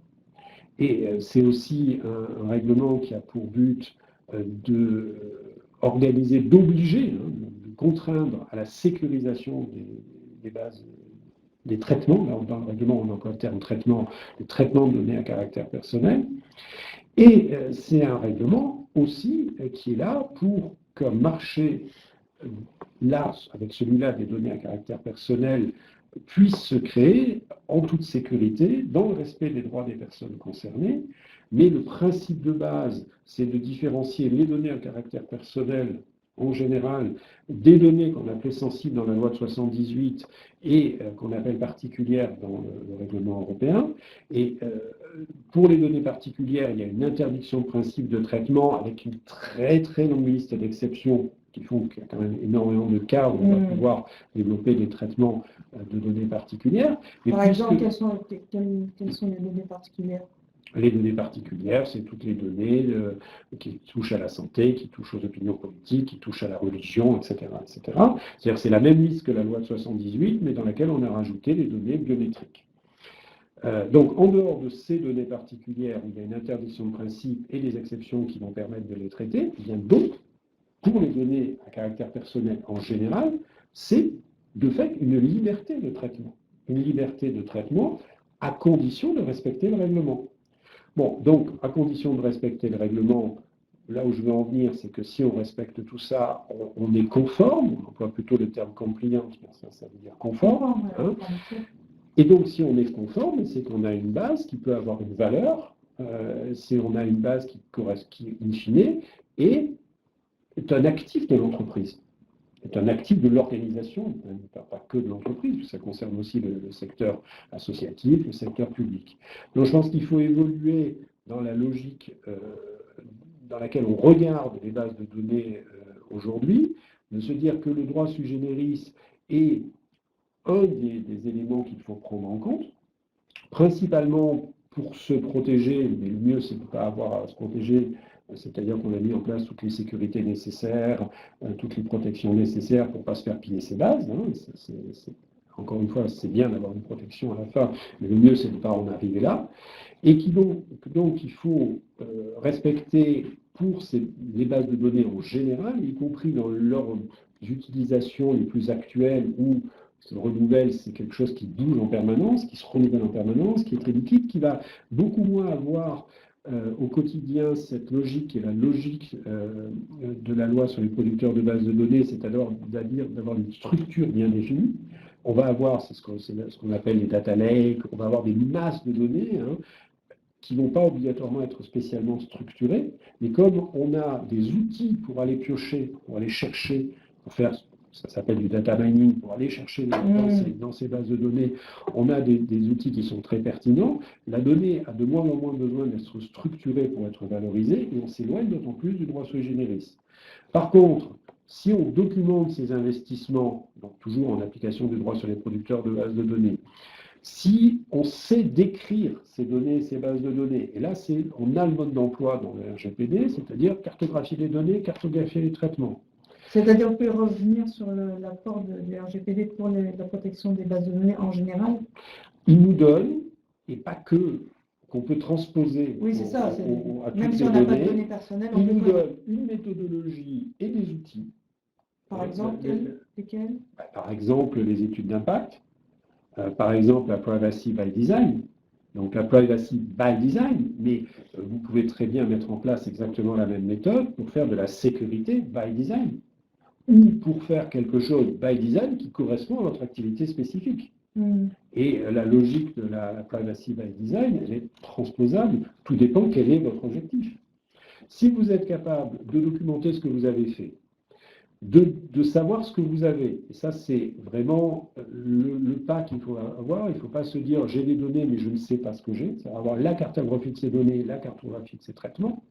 Et c'est aussi un règlement qui a pour but d'obliger, de contraindre à la sécurisation des bases des traitements, là dans le règlement on emploie le terme traitement, le traitement de données à caractère personnel, et c'est un règlement aussi qui est là pour qu'un marché, là, avec celui-là des données à caractère personnel, puisse se créer en toute sécurité, dans le respect des droits des personnes concernées. Mais le principe de base, c'est de différencier les données à caractère personnel, en général, des données qu'on appelait sensibles dans la loi de 78 et qu'on appelle particulières dans le règlement européen. Et pour les données particulières, il y a une interdiction de principe de traitement avec une très très longue liste d'exceptions qui font qu'il y a quand même énormément de cas où on va pouvoir développer des traitements de données particulières. Mais par exemple, quelles sont les données particulières? Les données particulières, c'est toutes les données qui touchent à la santé, qui touchent aux opinions politiques, qui touchent à la religion, etc. etc. C'est-à-dire que c'est la même liste que la loi de 78, mais dans laquelle on a rajouté les données biométriques. Donc, en dehors de ces données particulières, il y a une interdiction de principe et des exceptions qui vont permettre de les traiter. Il y a d'autres, pour les données à caractère personnel en général, c'est de fait une liberté de traitement. Une liberté de traitement à condition de respecter le règlement. Bon, donc, à condition de respecter le règlement, là où je veux en venir, c'est que si on respecte tout ça, on est conforme, on emploie plutôt le terme compliant, ça veut dire conforme. Hein. Et donc, si on est conforme, c'est qu'on a une base qui peut avoir une valeur, c'est on a une base qui in fine, est un actif de l'entreprise, est un actif de l'organisation, pas que de l'entreprise, ça concerne aussi le secteur associatif, le secteur public. Donc je pense qu'il faut évoluer dans la logique dans laquelle on regarde les bases de données aujourd'hui, de se dire que le droit sui generis est un des éléments qu'il faut prendre en compte, principalement pour se protéger, mais le mieux c'est de ne pas avoir à se protéger, c'est-à-dire qu'on a mis en place toutes les sécurités nécessaires, toutes les protections nécessaires pour ne pas se faire piller ses bases. Hein. Encore une fois, c'est bien d'avoir une protection à la fin, mais le mieux c'est de ne pas en arriver là. Et donc il faut respecter pour les bases de données en général, y compris dans leurs utilisations les plus actuelles où se renouvelle, c'est quelque chose qui bouge en permanence, qui se renouvelle en permanence, qui est très liquide, qui va beaucoup moins avoir au quotidien cette logique qui est la logique de la loi sur les producteurs de bases de données, c'est-à-dire d'avoir une structure bien définie. On va avoir, c'est ce qu'on appelle les data lakes, on va avoir des masses de données qui ne vont pas obligatoirement être spécialement structurées, mais comme on a des outils pour aller piocher, pour aller chercher, pour faire, ça s'appelle du data mining, pour aller chercher dans ces bases de données, on a des outils qui sont très pertinents. La donnée a de moins en moins besoin d'être structurée pour être valorisée, et on s'éloigne d'autant plus du droit sui generis. Par contre, si on documente ces investissements, donc toujours en application du droit sur les producteurs de bases de données, si on sait décrire ces données, ces bases de données, et là on a le mode d'emploi dans le RGPD, c'est-à-dire cartographier les données, cartographier les traitements. C'est-à-dire, on peut revenir sur l'apport du RGPD pour la protection des bases de données en général? Il nous donne, et pas que, qu'on peut transposer oui, c'est ça, à toutes même si les on n'a données, pas de données personnelles, il nous donne une méthodologie et des outils. Par exemple, lesquels? Par exemple, les études d'impact. Par exemple, la privacy by design. Donc la privacy by design, mais vous pouvez très bien mettre en place exactement la même méthode pour faire de la sécurité by design, ou pour faire quelque chose by design qui correspond à votre activité spécifique. Et la logique de la privacy by design, elle est transposable, tout dépend quel est votre objectif. Si vous êtes capable de documenter ce que vous avez fait, de savoir ce que vous avez. Et ça, c'est vraiment le pas qu'il faut avoir. Il ne faut pas se dire j'ai des données, mais je ne sais pas ce que j'ai. C'est avoir la cartographie de ces données, la cartographie de ces traitements.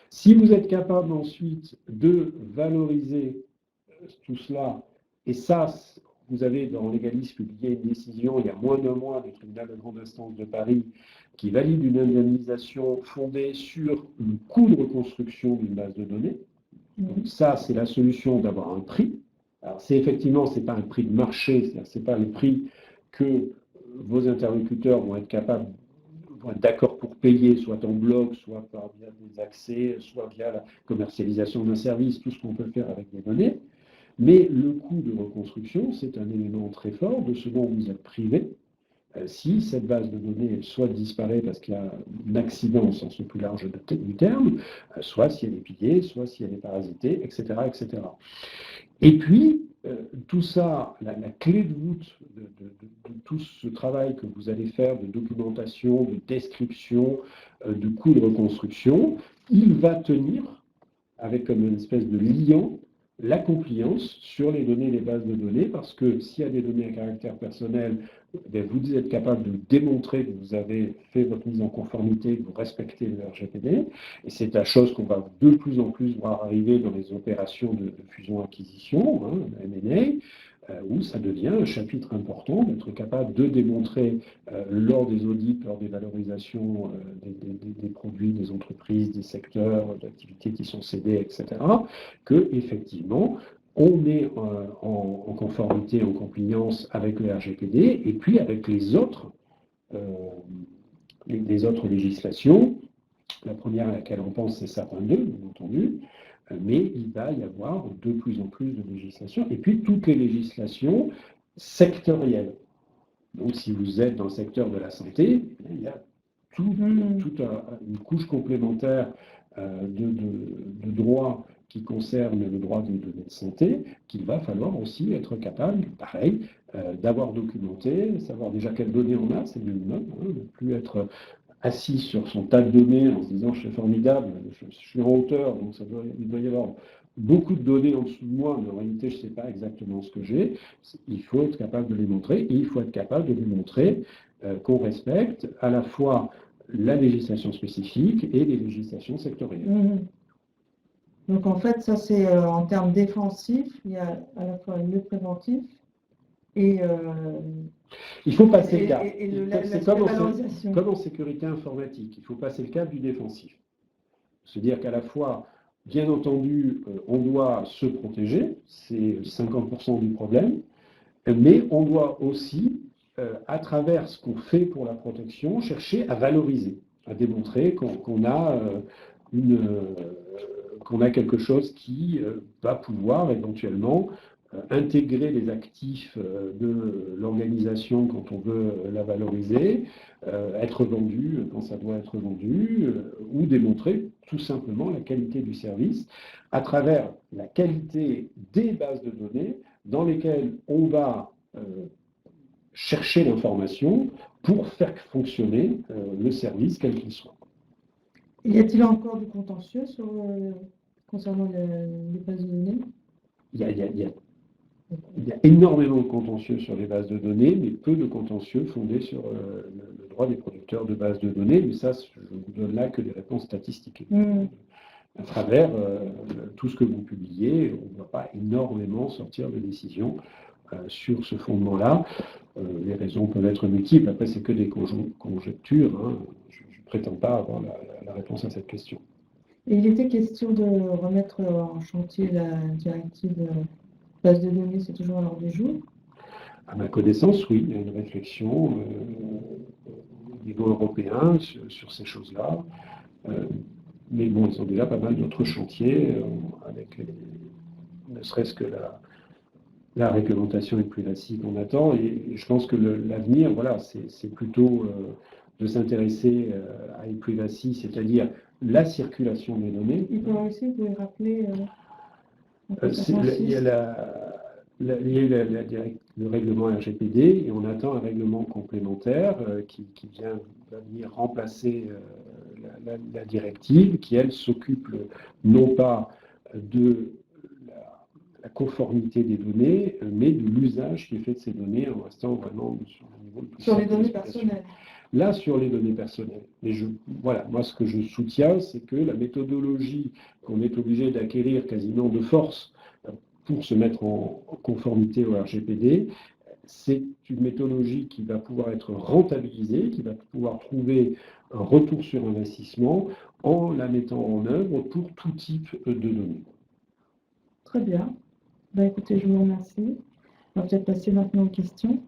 Si vous êtes capable ensuite de valoriser tout cela, et ça, vous avez dans Legalis publié une décision il y a moins d'un mois du tribunal de grande instance de Paris qui valide une indemnisation fondée sur le coût de reconstruction d'une base de données. Donc ça, c'est la solution d'avoir un prix. Alors, effectivement, ce n'est pas un prix de marché, ce n'est pas le prix que vos interlocuteurs vont être capables, vont être d'accord pour payer, soit en bloc, soit via des accès, soit via la commercialisation d'un service, tout ce qu'on peut faire avec des données. Mais le coût de reconstruction, c'est un élément très fort de ce dont vous êtes privé. Si cette base de données soit disparaît parce qu'il y a un accident au sens le plus large du terme, soit si elle est pillée, soit si elle est parasitée, etc. etc. Et puis, tout ça, la clé de voûte de tout ce travail que vous allez faire de documentation, de description, de coûts de reconstruction, il va tenir avec comme une espèce de liant la compliance sur les données, les bases de données, parce que s'il y a des données à caractère personnel, vous êtes capable de démontrer que vous avez fait votre mise en conformité, que vous respectez le RGPD, et c'est la chose qu'on va de plus en plus voir arriver dans les opérations de fusion-acquisition, M&A, où ça devient un chapitre important d'être capable de démontrer lors des audits, lors des valorisations des produits, des entreprises, des secteurs, d'activités qui sont cédés, etc., que effectivement on est en conformité, en compliance avec le RGPD et puis avec les autres législations. La première à laquelle on pense, c'est Sapin 2, bien entendu, mais il va y avoir de plus en plus de législations, et puis toutes les législations sectorielles. Donc si vous êtes dans le secteur de la santé, il y a toute une couche complémentaire de droits qui concernent le droit des données de santé, qu'il va falloir aussi être capable, pareil, d'avoir documenté, savoir déjà quelles données on a, c'est le minimum, ne plus être assis sur son tas de données en se disant je suis formidable, je suis en hauteur, donc il doit y avoir beaucoup de données en dessous de moi, mais en réalité je ne sais pas exactement ce que j'ai. Il faut être capable de les montrer, et il faut être capable de démontrer qu'on respecte à la fois la législation spécifique et les législations sectorielles. Donc en fait, ça c'est en termes défensifs, il y a à la fois le préventif et il faut passer le cap. C'est comme en sécurité informatique, il faut passer le cap du défensif. C'est-à-dire qu'à la fois, bien entendu, on doit se protéger, c'est 50% du problème, mais on doit aussi, à travers ce qu'on fait pour la protection, chercher à valoriser, à démontrer qu'on a quelque chose qui va pouvoir éventuellement intégrer les actifs de l'organisation quand on veut la valoriser, être vendu quand ça doit être vendu, ou démontrer tout simplement la qualité du service à travers la qualité des bases de données dans lesquelles on va chercher l'information pour faire fonctionner le service quel qu'il soit. Y a-t-il encore du contentieux concernant les bases de données? Il y a énormément de contentieux sur les bases de données, mais peu de contentieux fondés sur le droit des producteurs de bases de données. Mais ça, je vous donne là que des réponses statistiques. À travers tout ce que vous publiez, on ne va pas énormément sortir de décisions sur ce fondement-là. Les raisons peuvent être multiples. Après, c'est que des conjectures. Je ne prétends pas avoir la réponse à cette question. Et il était question de remettre en chantier la directive base de données, c'est toujours à l'ordre du jour? À ma connaissance, oui, il y a une réflexion au niveau européen sur ces choses-là. Mais bon, ils ont déjà pas mal d'autres chantiers, avec ne serait-ce que la réglementation et privacy qu'on attend. Et je pense que l'avenir, voilà, c'est plutôt de s'intéresser à e-privacy, c'est-à-dire la circulation des données. Il peut aussi, vous pouvez rappeler il y a le règlement RGPD et on attend un règlement complémentaire qui va venir remplacer la directive qui, elle, s'occupe non pas de la conformité des données, mais de l'usage qui est fait de ces données en restant vraiment sur le niveau de sur les données personnelles. Là, sur les données personnelles. Mais voilà, moi, ce que je soutiens, c'est que la méthodologie qu'on est obligé d'acquérir quasiment de force pour se mettre en conformité au RGPD, c'est une méthodologie qui va pouvoir être rentabilisée, qui va pouvoir trouver un retour sur investissement en la mettant en œuvre pour tout type de données. Très bien. Ben, écoutez, je vous remercie. On va peut-être passer maintenant aux questions,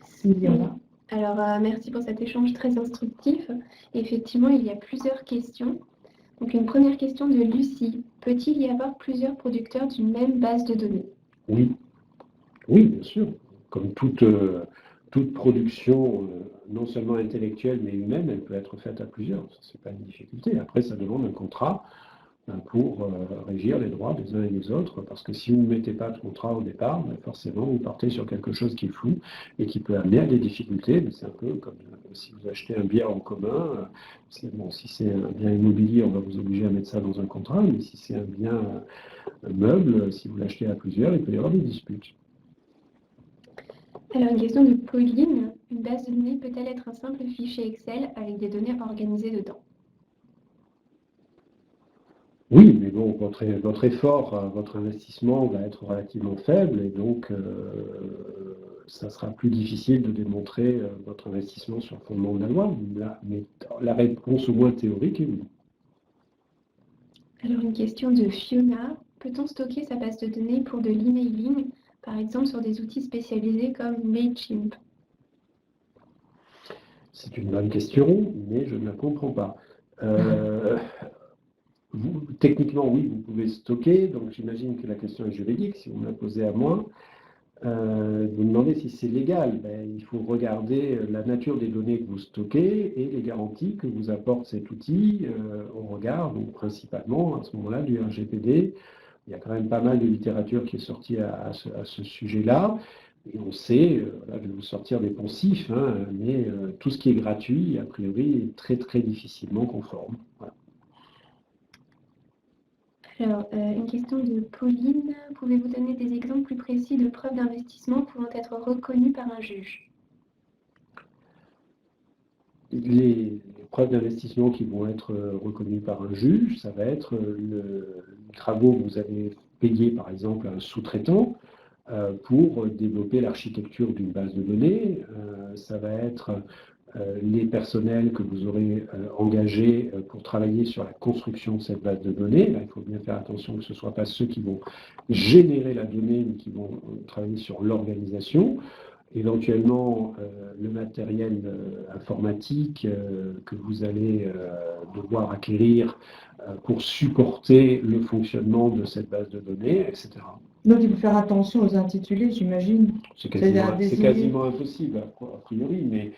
s'il y en a. Alors, merci pour cet échange très instructif. Effectivement, il y a plusieurs questions. Donc, une première question de Lucie. Peut-il y avoir plusieurs producteurs d'une même base de données? Oui, oui, bien sûr. Comme toute production, non seulement intellectuelle, mais humaine, elle peut être faite à plusieurs. Ce n'est pas une difficulté. Après, ça demande un contrat pour régir les droits des uns et des autres, parce que si vous ne mettez pas de contrat au départ, forcément, vous partez sur quelque chose qui est flou et qui peut amener à des difficultés. Mais c'est un peu comme si vous achetez un bien en commun. Bon, si c'est un bien immobilier, on va vous obliger à mettre ça dans un contrat, mais si c'est un bien meuble, si vous l'achetez à plusieurs, il peut y avoir des disputes. Alors, une question de Pauline. Une base de données peut-elle être un simple fichier Excel avec des données organisées dedans? Oui, mais bon, votre effort, votre investissement va être relativement faible et donc ça sera plus difficile de démontrer votre investissement sur le fondement de la loi. Mais la réponse au moins théorique est oui. Alors, une question de Fiona. Peut-on stocker sa base de données pour de l'emailing, par exemple sur des outils spécialisés comme Mailchimp? C'est une bonne question, mais je ne la comprends pas. Techniquement, oui, vous pouvez stocker, donc j'imagine que la question est juridique, si vous me la posez à moi. Vous demandez si c'est légal. Il faut regarder la nature des données que vous stockez et les garanties que vous apporte cet outil au regard, donc principalement à ce moment-là, du RGPD. Il y a quand même pas mal de littérature qui est sortie à ce sujet-là. Et on sait, là je vais vous sortir des poncifs, hein, mais tout ce qui est gratuit, a priori, est très très difficilement conforme. Voilà. Alors, une question de Pauline. Pouvez-vous donner des exemples plus précis de preuves d'investissement pouvant être reconnues par un juge? Les preuves d'investissement qui vont être reconnues par un juge, ça va être les travaux que vous avez payés, par exemple, à un sous-traitant pour développer l'architecture d'une base de données. Ça va être les personnels que vous aurez engagés pour travailler sur la construction de cette base de données. Là, il faut bien faire attention que ce ne soient pas ceux qui vont générer la donnée, mais qui vont travailler sur l'organisation. Éventuellement, le matériel informatique que vous allez devoir acquérir pour supporter le fonctionnement de cette base de données, etc. Donc, il faut faire attention aux intitulés, j'imagine. C'est quasiment impossible, a priori, mais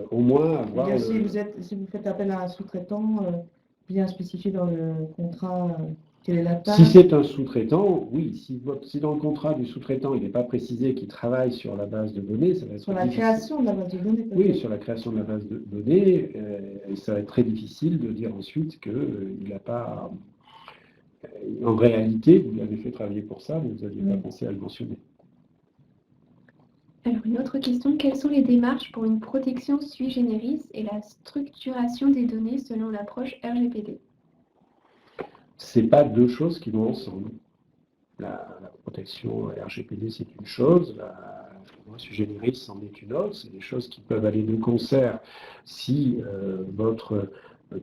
au moins avoir... Si vous faites appel à un sous-traitant, bien spécifié dans le contrat quelle est la tâche. Si c'est un sous-traitant, oui. Si dans le contrat du sous-traitant, il n'est pas précisé qu'il travaille sur la base de données, ça va être sur la création de la base de données, peut-être. Oui, sur la création de la base de données, et ça va être très difficile de dire ensuite qu'il n'a pas... En réalité, vous l'avez fait travailler pour ça, mais vous n'aviez pas pensé à le mentionner. Alors, une autre question. Quelles sont les démarches pour une protection sui generis et la structuration des données selon l'approche RGPD? Ce n'est pas deux choses qui vont ensemble. La protection RGPD, c'est une chose, la loi sui generis c'en est une autre. C'est des choses qui peuvent aller de concert si votre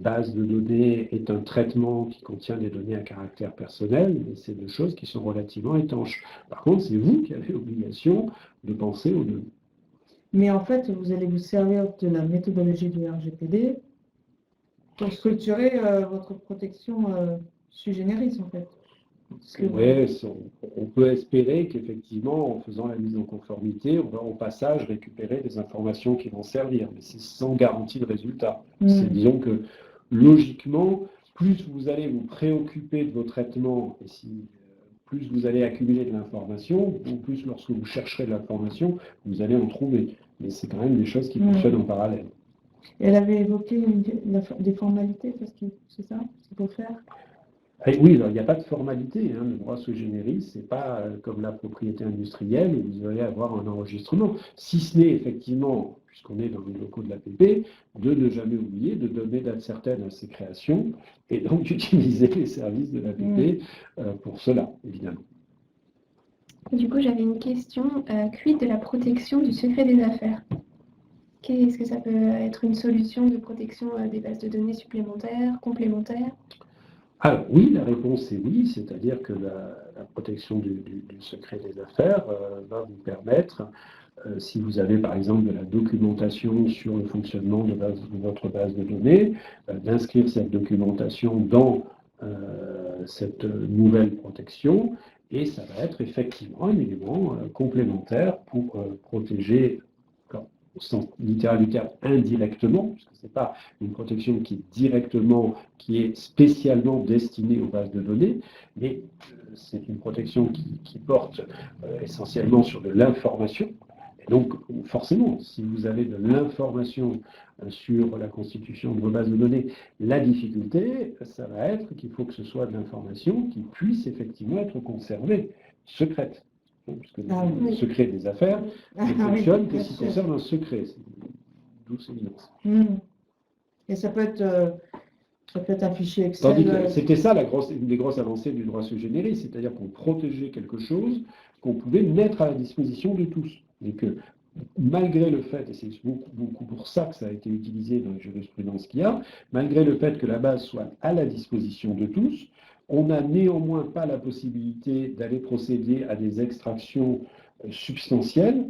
base de données est un traitement qui contient des données à caractère personnel, mais c'est deux choses qui sont relativement étanches. Par contre, c'est vous qui avez l'obligation de penser aux deux. Mais en fait, vous allez vous servir de la méthodologie du RGPD pour structurer votre protection sui generis, en fait. Oui, on peut espérer qu'effectivement, en faisant la mise en conformité, on va au passage récupérer des informations qui vont servir, mais c'est sans garantie de résultat. Disons que logiquement, plus vous allez vous préoccuper de vos traitements, et plus vous allez accumuler de l'information, ou plus lorsque vous chercherez de l'information, vous allez en trouver. Mais c'est quand même des choses qui fonctionnent en parallèle. Elle avait évoqué des formalités, c'est ça qu'il faut faire? Oui, alors, il n'y a pas de formalité. Le droit sui generis, ce n'est pas comme la propriété industrielle où vous allez avoir un enregistrement. Si ce n'est effectivement, puisqu'on est dans les locaux de l'APP, de ne jamais oublier de donner date certaine à ses créations et donc d'utiliser les services de l'APP pour cela, évidemment. Du coup, j'avais une question. Quid de la protection du secret des affaires? Est-ce que ça peut être une solution de protection des bases de données supplémentaires, complémentaires? Alors oui, la réponse est oui, c'est-à-dire que la protection du secret des affaires va vous permettre, si vous avez par exemple de la documentation sur le fonctionnement de votre base de données, d'inscrire cette documentation dans cette nouvelle protection Et ça va être effectivement un élément complémentaire pour protéger, au sens littéral du terme, indirectement, puisque ce n'est pas une protection qui est spécialement destinée aux bases de données, mais c'est une protection qui porte essentiellement sur de l'information. Et donc, forcément, si vous avez de l'information sur la constitution de vos bases de données, la difficulté, ça va être qu'il faut que ce soit de l'information qui puisse effectivement être conservée, secrète. Puisque le secret des affaires ne fonctionne que si conserve un secret. D'où c'est évidence. Et ça peut être un fichier Excel. Tandis que c'était ça une des grosses avancées du droit sui generis, c'est-à-dire qu'on protégeait quelque chose qu'on pouvait mettre à la disposition de tous. Et que malgré le fait, et c'est beaucoup pour ça que ça a été utilisé dans la jurisprudence qu'il y a, malgré le fait que la base soit à la disposition de tous, on n'a néanmoins pas la possibilité d'aller procéder à des extractions substantielles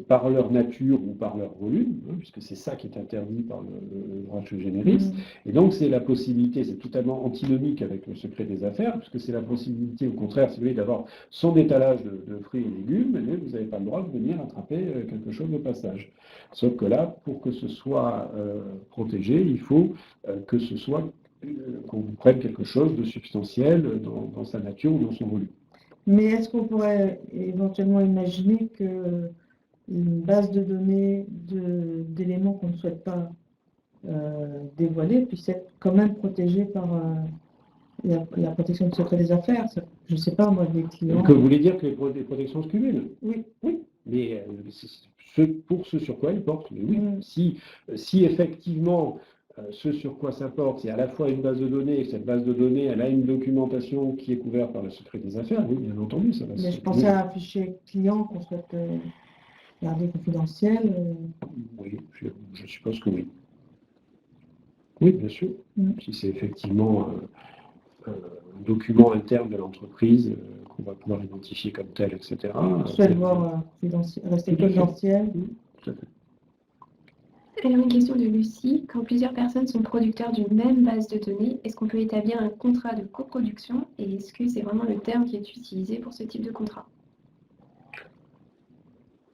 par leur nature ou par leur volume, puisque c'est ça qui est interdit par le droit sui generis. Et donc c'est la possibilité, c'est totalement antinomique avec le secret des affaires, puisque c'est la possibilité, au contraire, si vous voulez, d'avoir son étalage de fruits et légumes, mais vous n'avez pas le droit de venir attraper quelque chose au passage. Sauf que là, pour que ce soit protégé, il faut que ce soit qu'on vous prenne quelque chose de substantiel dans sa nature ou dans son volume. Mais est-ce qu'on pourrait éventuellement imaginer qu'une base de données d'éléments qu'on ne souhaite pas dévoiler puisse être quand même protégée par la protection du secret des affaires? Je ne sais pas, moi, des clients... Que vous voulez dire que les protections se cumulent? Oui. Mais pour ce sur quoi ils portent. Mais oui, si effectivement... ce sur quoi ça porte, c'est à la fois une base de données, et cette base de données, elle a une documentation qui est couverte par le secret des affaires, oui, bien entendu, ça va se... Mais je pensais à un fichier client qu'on souhaite garder confidentiel. Oui, je suppose que oui. Oui, bien sûr. Si c'est effectivement un document interne de l'entreprise qu'on va pouvoir identifier comme tel, etc. On souhaite voir rester confidentiel. Tout à fait. Alors, une question de Lucie. Quand plusieurs personnes sont producteurs d'une même base de données, est-ce qu'on peut établir un contrat de coproduction et est-ce que c'est vraiment le terme qui est utilisé pour ce type de contrat?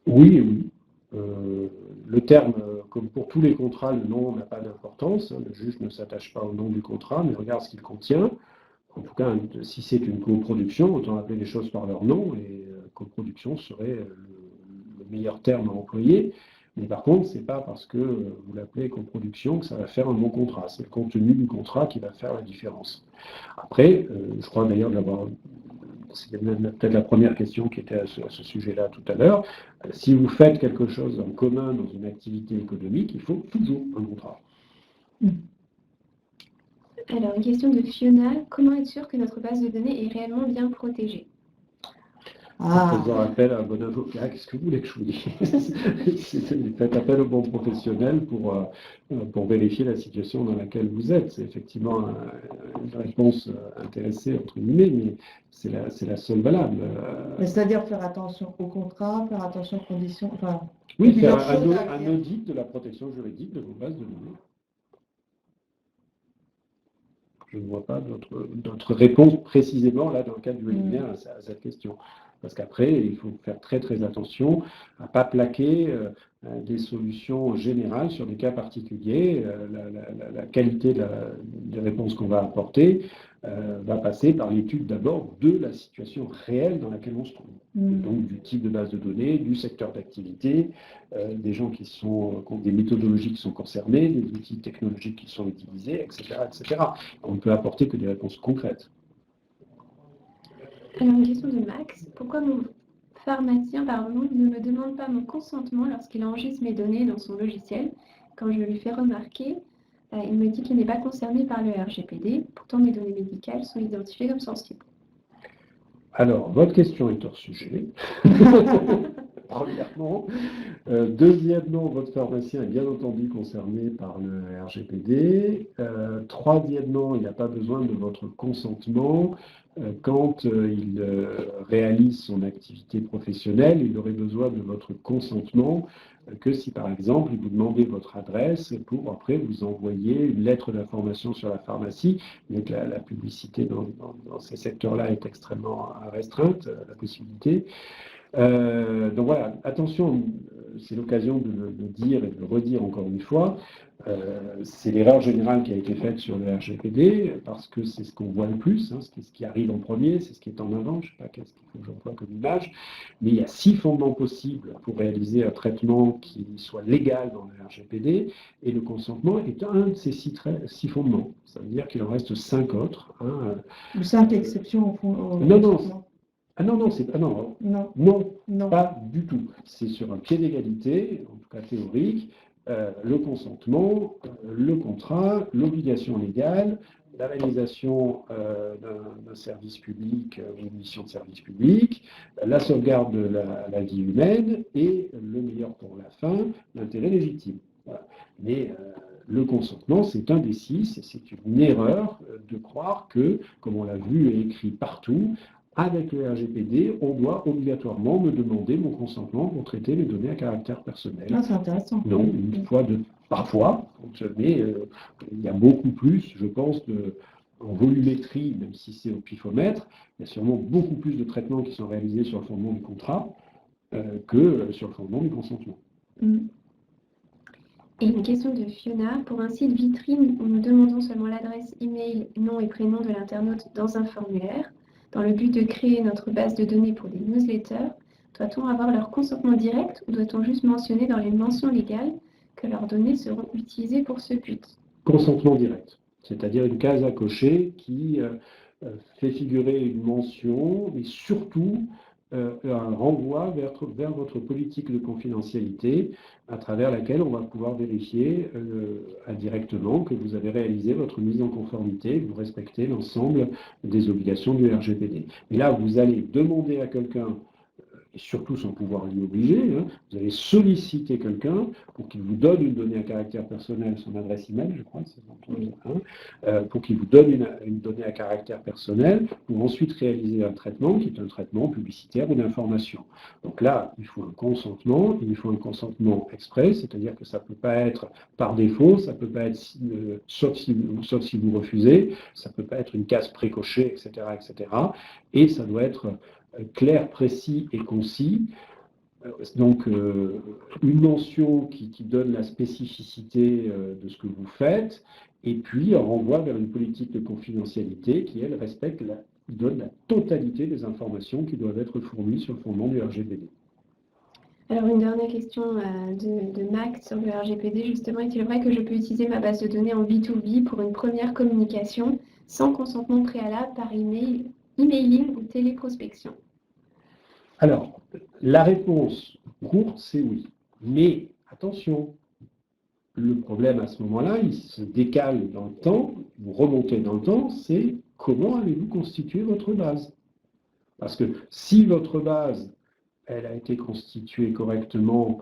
Oui. Le terme, comme pour tous les contrats, le nom n'a pas d'importance. Le juge ne s'attache pas au nom du contrat, mais regarde ce qu'il contient. En tout cas, si c'est une coproduction, autant appeler les choses par leur nom, et coproduction serait le meilleur terme à employer. Mais par contre, ce n'est pas parce que vous l'appelez coproduction que ça va faire un bon contrat. C'est le contenu du contrat qui va faire la différence. Après, je crois d'ailleurs c'était peut-être la première question qui était à ce sujet-là tout à l'heure. Si vous faites quelque chose en commun dans une activité économique, il faut toujours un contrat. Alors, une question de Fiona. Comment être sûr que notre base de données est réellement bien protégée? Faisant appel à un bon avocat, qu'est-ce que vous voulez que je vous dise? Faites appel au bon professionnel pour vérifier la situation dans laquelle vous êtes. C'est effectivement une réponse intéressée, entre guillemets, mais c'est la seule valable. C'est-à-dire faire attention au contrat, faire attention aux conditions... Enfin, oui, faire un audit de la protection juridique de vos bases de données. Je ne vois pas d'autre réponse précisément là dans le cadre du webinaire à cette question. Parce qu'après, il faut faire très très attention à ne pas plaquer des solutions générales sur des cas particuliers. La qualité des réponses qu'on va apporter va passer par l'étude d'abord de la situation réelle dans laquelle on se trouve. Donc du type de base de données, du secteur d'activité, des gens qui ont des méthodologies qui sont concernées, des outils technologiques qui sont utilisés, etc. etc. On ne peut apporter que des réponses concrètes. Alors, une question de Max. Pourquoi mon pharmacien ne me demande pas mon consentement lorsqu'il enregistre mes données dans son logiciel? Quand je lui fais remarquer, il me dit qu'il n'est pas concerné par le RGPD. Pourtant, mes données médicales sont identifiées comme sensibles. Alors, votre question est hors sujet. premièrement. Deuxièmement, votre pharmacien est bien entendu concerné par le RGPD. Troisièmement, il n'a pas besoin de votre consentement. Quand il réalise son activité professionnelle, il aurait besoin de votre consentement que si, par exemple, vous demandez votre adresse pour après vous envoyer une lettre d'information sur la pharmacie. Donc la publicité dans ces secteurs-là est extrêmement restreinte, la possibilité. Donc voilà, attention, c'est l'occasion de le dire et de le redire encore une fois. C'est l'erreur générale qui a été faite sur le RGPD, parce que c'est ce qu'on voit le plus, hein, c'est ce qui arrive en premier, c'est ce qui est en avant, je ne sais pas qu'est-ce qu'il faut que j'emploie comme image, mais il y a 6 fondements possibles pour réaliser un traitement qui soit légal dans le RGPD, et le consentement est un de ces 6 fondements. Ça veut dire qu'il en reste 5 autres. Hein. 5 exceptions au fond. Non. Ah non, Non. Pas du tout. C'est sur un pied d'égalité, en tout cas théorique, le consentement, le contrat, l'obligation légale, la réalisation d'un service public ou une mission de service public, la sauvegarde de la vie humaine et le meilleur pour la fin, l'intérêt légitime. Voilà. Mais le consentement, c'est un des 6, et c'est une erreur de croire que, comme on l'a vu et écrit partout, avec le RGPD, on doit obligatoirement me demander mon consentement pour traiter les données à caractère personnel. Ah, c'est intéressant. Non, parfois, mais il y a beaucoup plus, je pense, en volumétrie, même si c'est au pifomètre, il y a sûrement beaucoup plus de traitements qui sont réalisés sur le fondement du contrat que sur le fondement du consentement. Et une question de Fiona. Pour un site vitrine où nous demandons seulement l'adresse email, nom et prénom de l'internaute dans un formulaire, dans le but de créer notre base de données pour des newsletters, doit-on avoir leur consentement direct ou doit-on juste mentionner dans les mentions légales que leurs données seront utilisées pour ce but? Consentement direct, c'est-à-dire une case à cocher qui fait figurer une mention et surtout un renvoi vers votre politique de confidentialité à travers laquelle on va pouvoir vérifier indirectement que vous avez réalisé votre mise en conformité, que vous respectez l'ensemble des obligations du RGPD. Et là, vous allez demander à quelqu'un, et surtout sans pouvoir l'y obliger, hein, vous allez solliciter quelqu'un pour qu'il vous donne une donnée à caractère personnel, son adresse email, je crois, c'est pour qu'il vous donne une donnée à caractère personnel, pour ensuite réaliser un traitement qui est un traitement publicitaire ou d'information. Donc là, il faut un consentement, il faut un consentement exprès, c'est-à-dire que ça ne peut pas être par défaut, ça ne peut pas être sauf si vous refusez, ça ne peut pas être une case précochée, etc., etc. Et ça doit être clair, précis et concis. Donc, une mention qui donne la spécificité de ce que vous faites, et puis un renvoi vers une politique de confidentialité qui, elle, donne la totalité des informations qui doivent être fournies sur le fondement du RGPD. Alors, une dernière question de Max sur le RGPD, justement. Est-il vrai que je peux utiliser ma base de données en B2B pour une première communication sans consentement préalable par emailing ou téléprospection? Alors, la réponse courte, c'est oui. Mais attention, le problème à ce moment-là, il se décale dans le temps, vous remontez dans le temps, c'est comment allez-vous constituer votre base? Parce que si votre base, elle a été constituée correctement,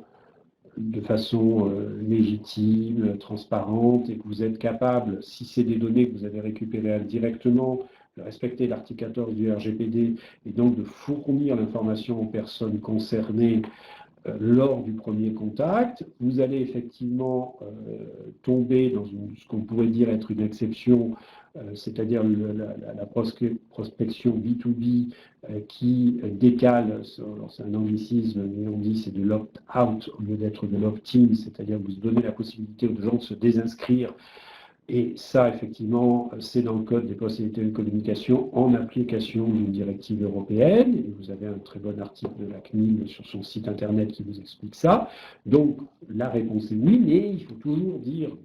de façon légitime, transparente, et que vous êtes capable, si c'est des données que vous avez récupérées directement, de respecter l'article 14 du RGPD et donc de fournir l'information aux personnes concernées lors du premier contact, vous allez effectivement tomber dans ce qu'on pourrait dire être une exception, c'est-à-dire la prospection B2B qui décale, c'est un anglicisme, mais on dit c'est de l'opt-out au lieu d'être de l'opt-in, c'est-à-dire vous donnez la possibilité aux gens de se désinscrire. Et ça, effectivement, c'est dans le Code des postes et des télécommunications en application d'une directive européenne. Et vous avez un très bon article de la CNIL sur son site internet qui vous explique ça. Donc, la réponse est oui, mais il faut toujours dire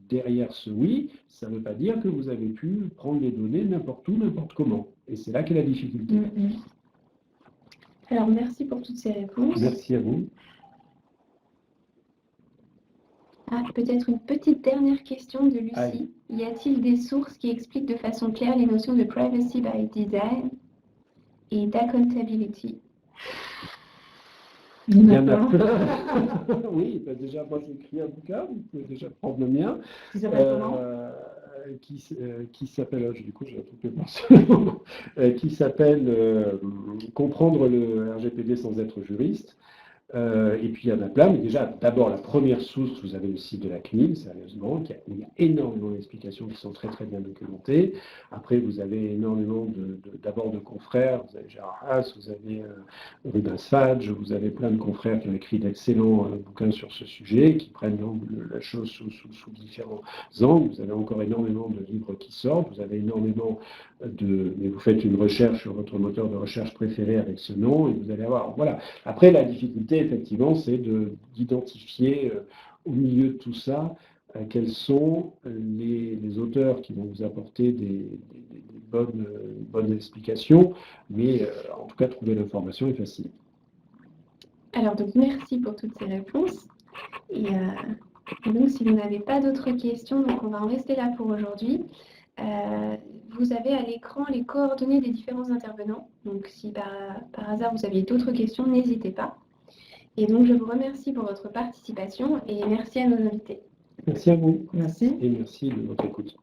derrière ce oui, ça ne veut pas dire que vous avez pu prendre les données n'importe où, n'importe comment. Et c'est là qu'est la difficulté. Alors, merci pour toutes ces réponses. Merci à vous. Ah, peut-être une petite dernière question de Lucie. Allez. Y a-t-il des sources qui expliquent de façon claire les notions de privacy by design et d'accountability? Il Il y y en en a a plein. plein. Oui, bah déjà, moi j'ai écrit un bouquin, vous pouvez déjà prendre le mien, Qui s'appelle comment? qui s'appelle, du coup, j'ai un truc de penser, qui s'appelle Comprendre le RGPD sans être juriste. Et puis il y en a plein, mais déjà, d'abord, la première source, vous avez le site de la CNIL, sérieusement, où il y a énormément d'explications qui sont très très bien documentées. Après, vous avez énormément d'abord de confrères, vous avez Gérard Haas, vous avez Rubens Fadge, vous avez plein de confrères qui ont écrit d'excellents bouquins sur ce sujet, qui prennent la chose sous différents angles. Vous avez encore énormément de livres qui sortent, vous avez énormément mais vous faites une recherche sur votre moteur de recherche préféré avec ce nom, et vous allez avoir, voilà. Après, la difficulté, effectivement, c'est d'identifier au milieu de tout ça quels sont les auteurs qui vont vous apporter des bonnes explications, mais en tout cas, trouver l'information est facile. Alors, donc, merci pour toutes ces réponses. Et donc, si vous n'avez pas d'autres questions, donc on va en rester là pour aujourd'hui. Vous avez à l'écran les coordonnées des différents intervenants. Donc, si par hasard vous aviez d'autres questions, n'hésitez pas. Et donc, je vous remercie pour votre participation et merci à nos invités. Merci à vous. Merci. Et merci de votre écoute.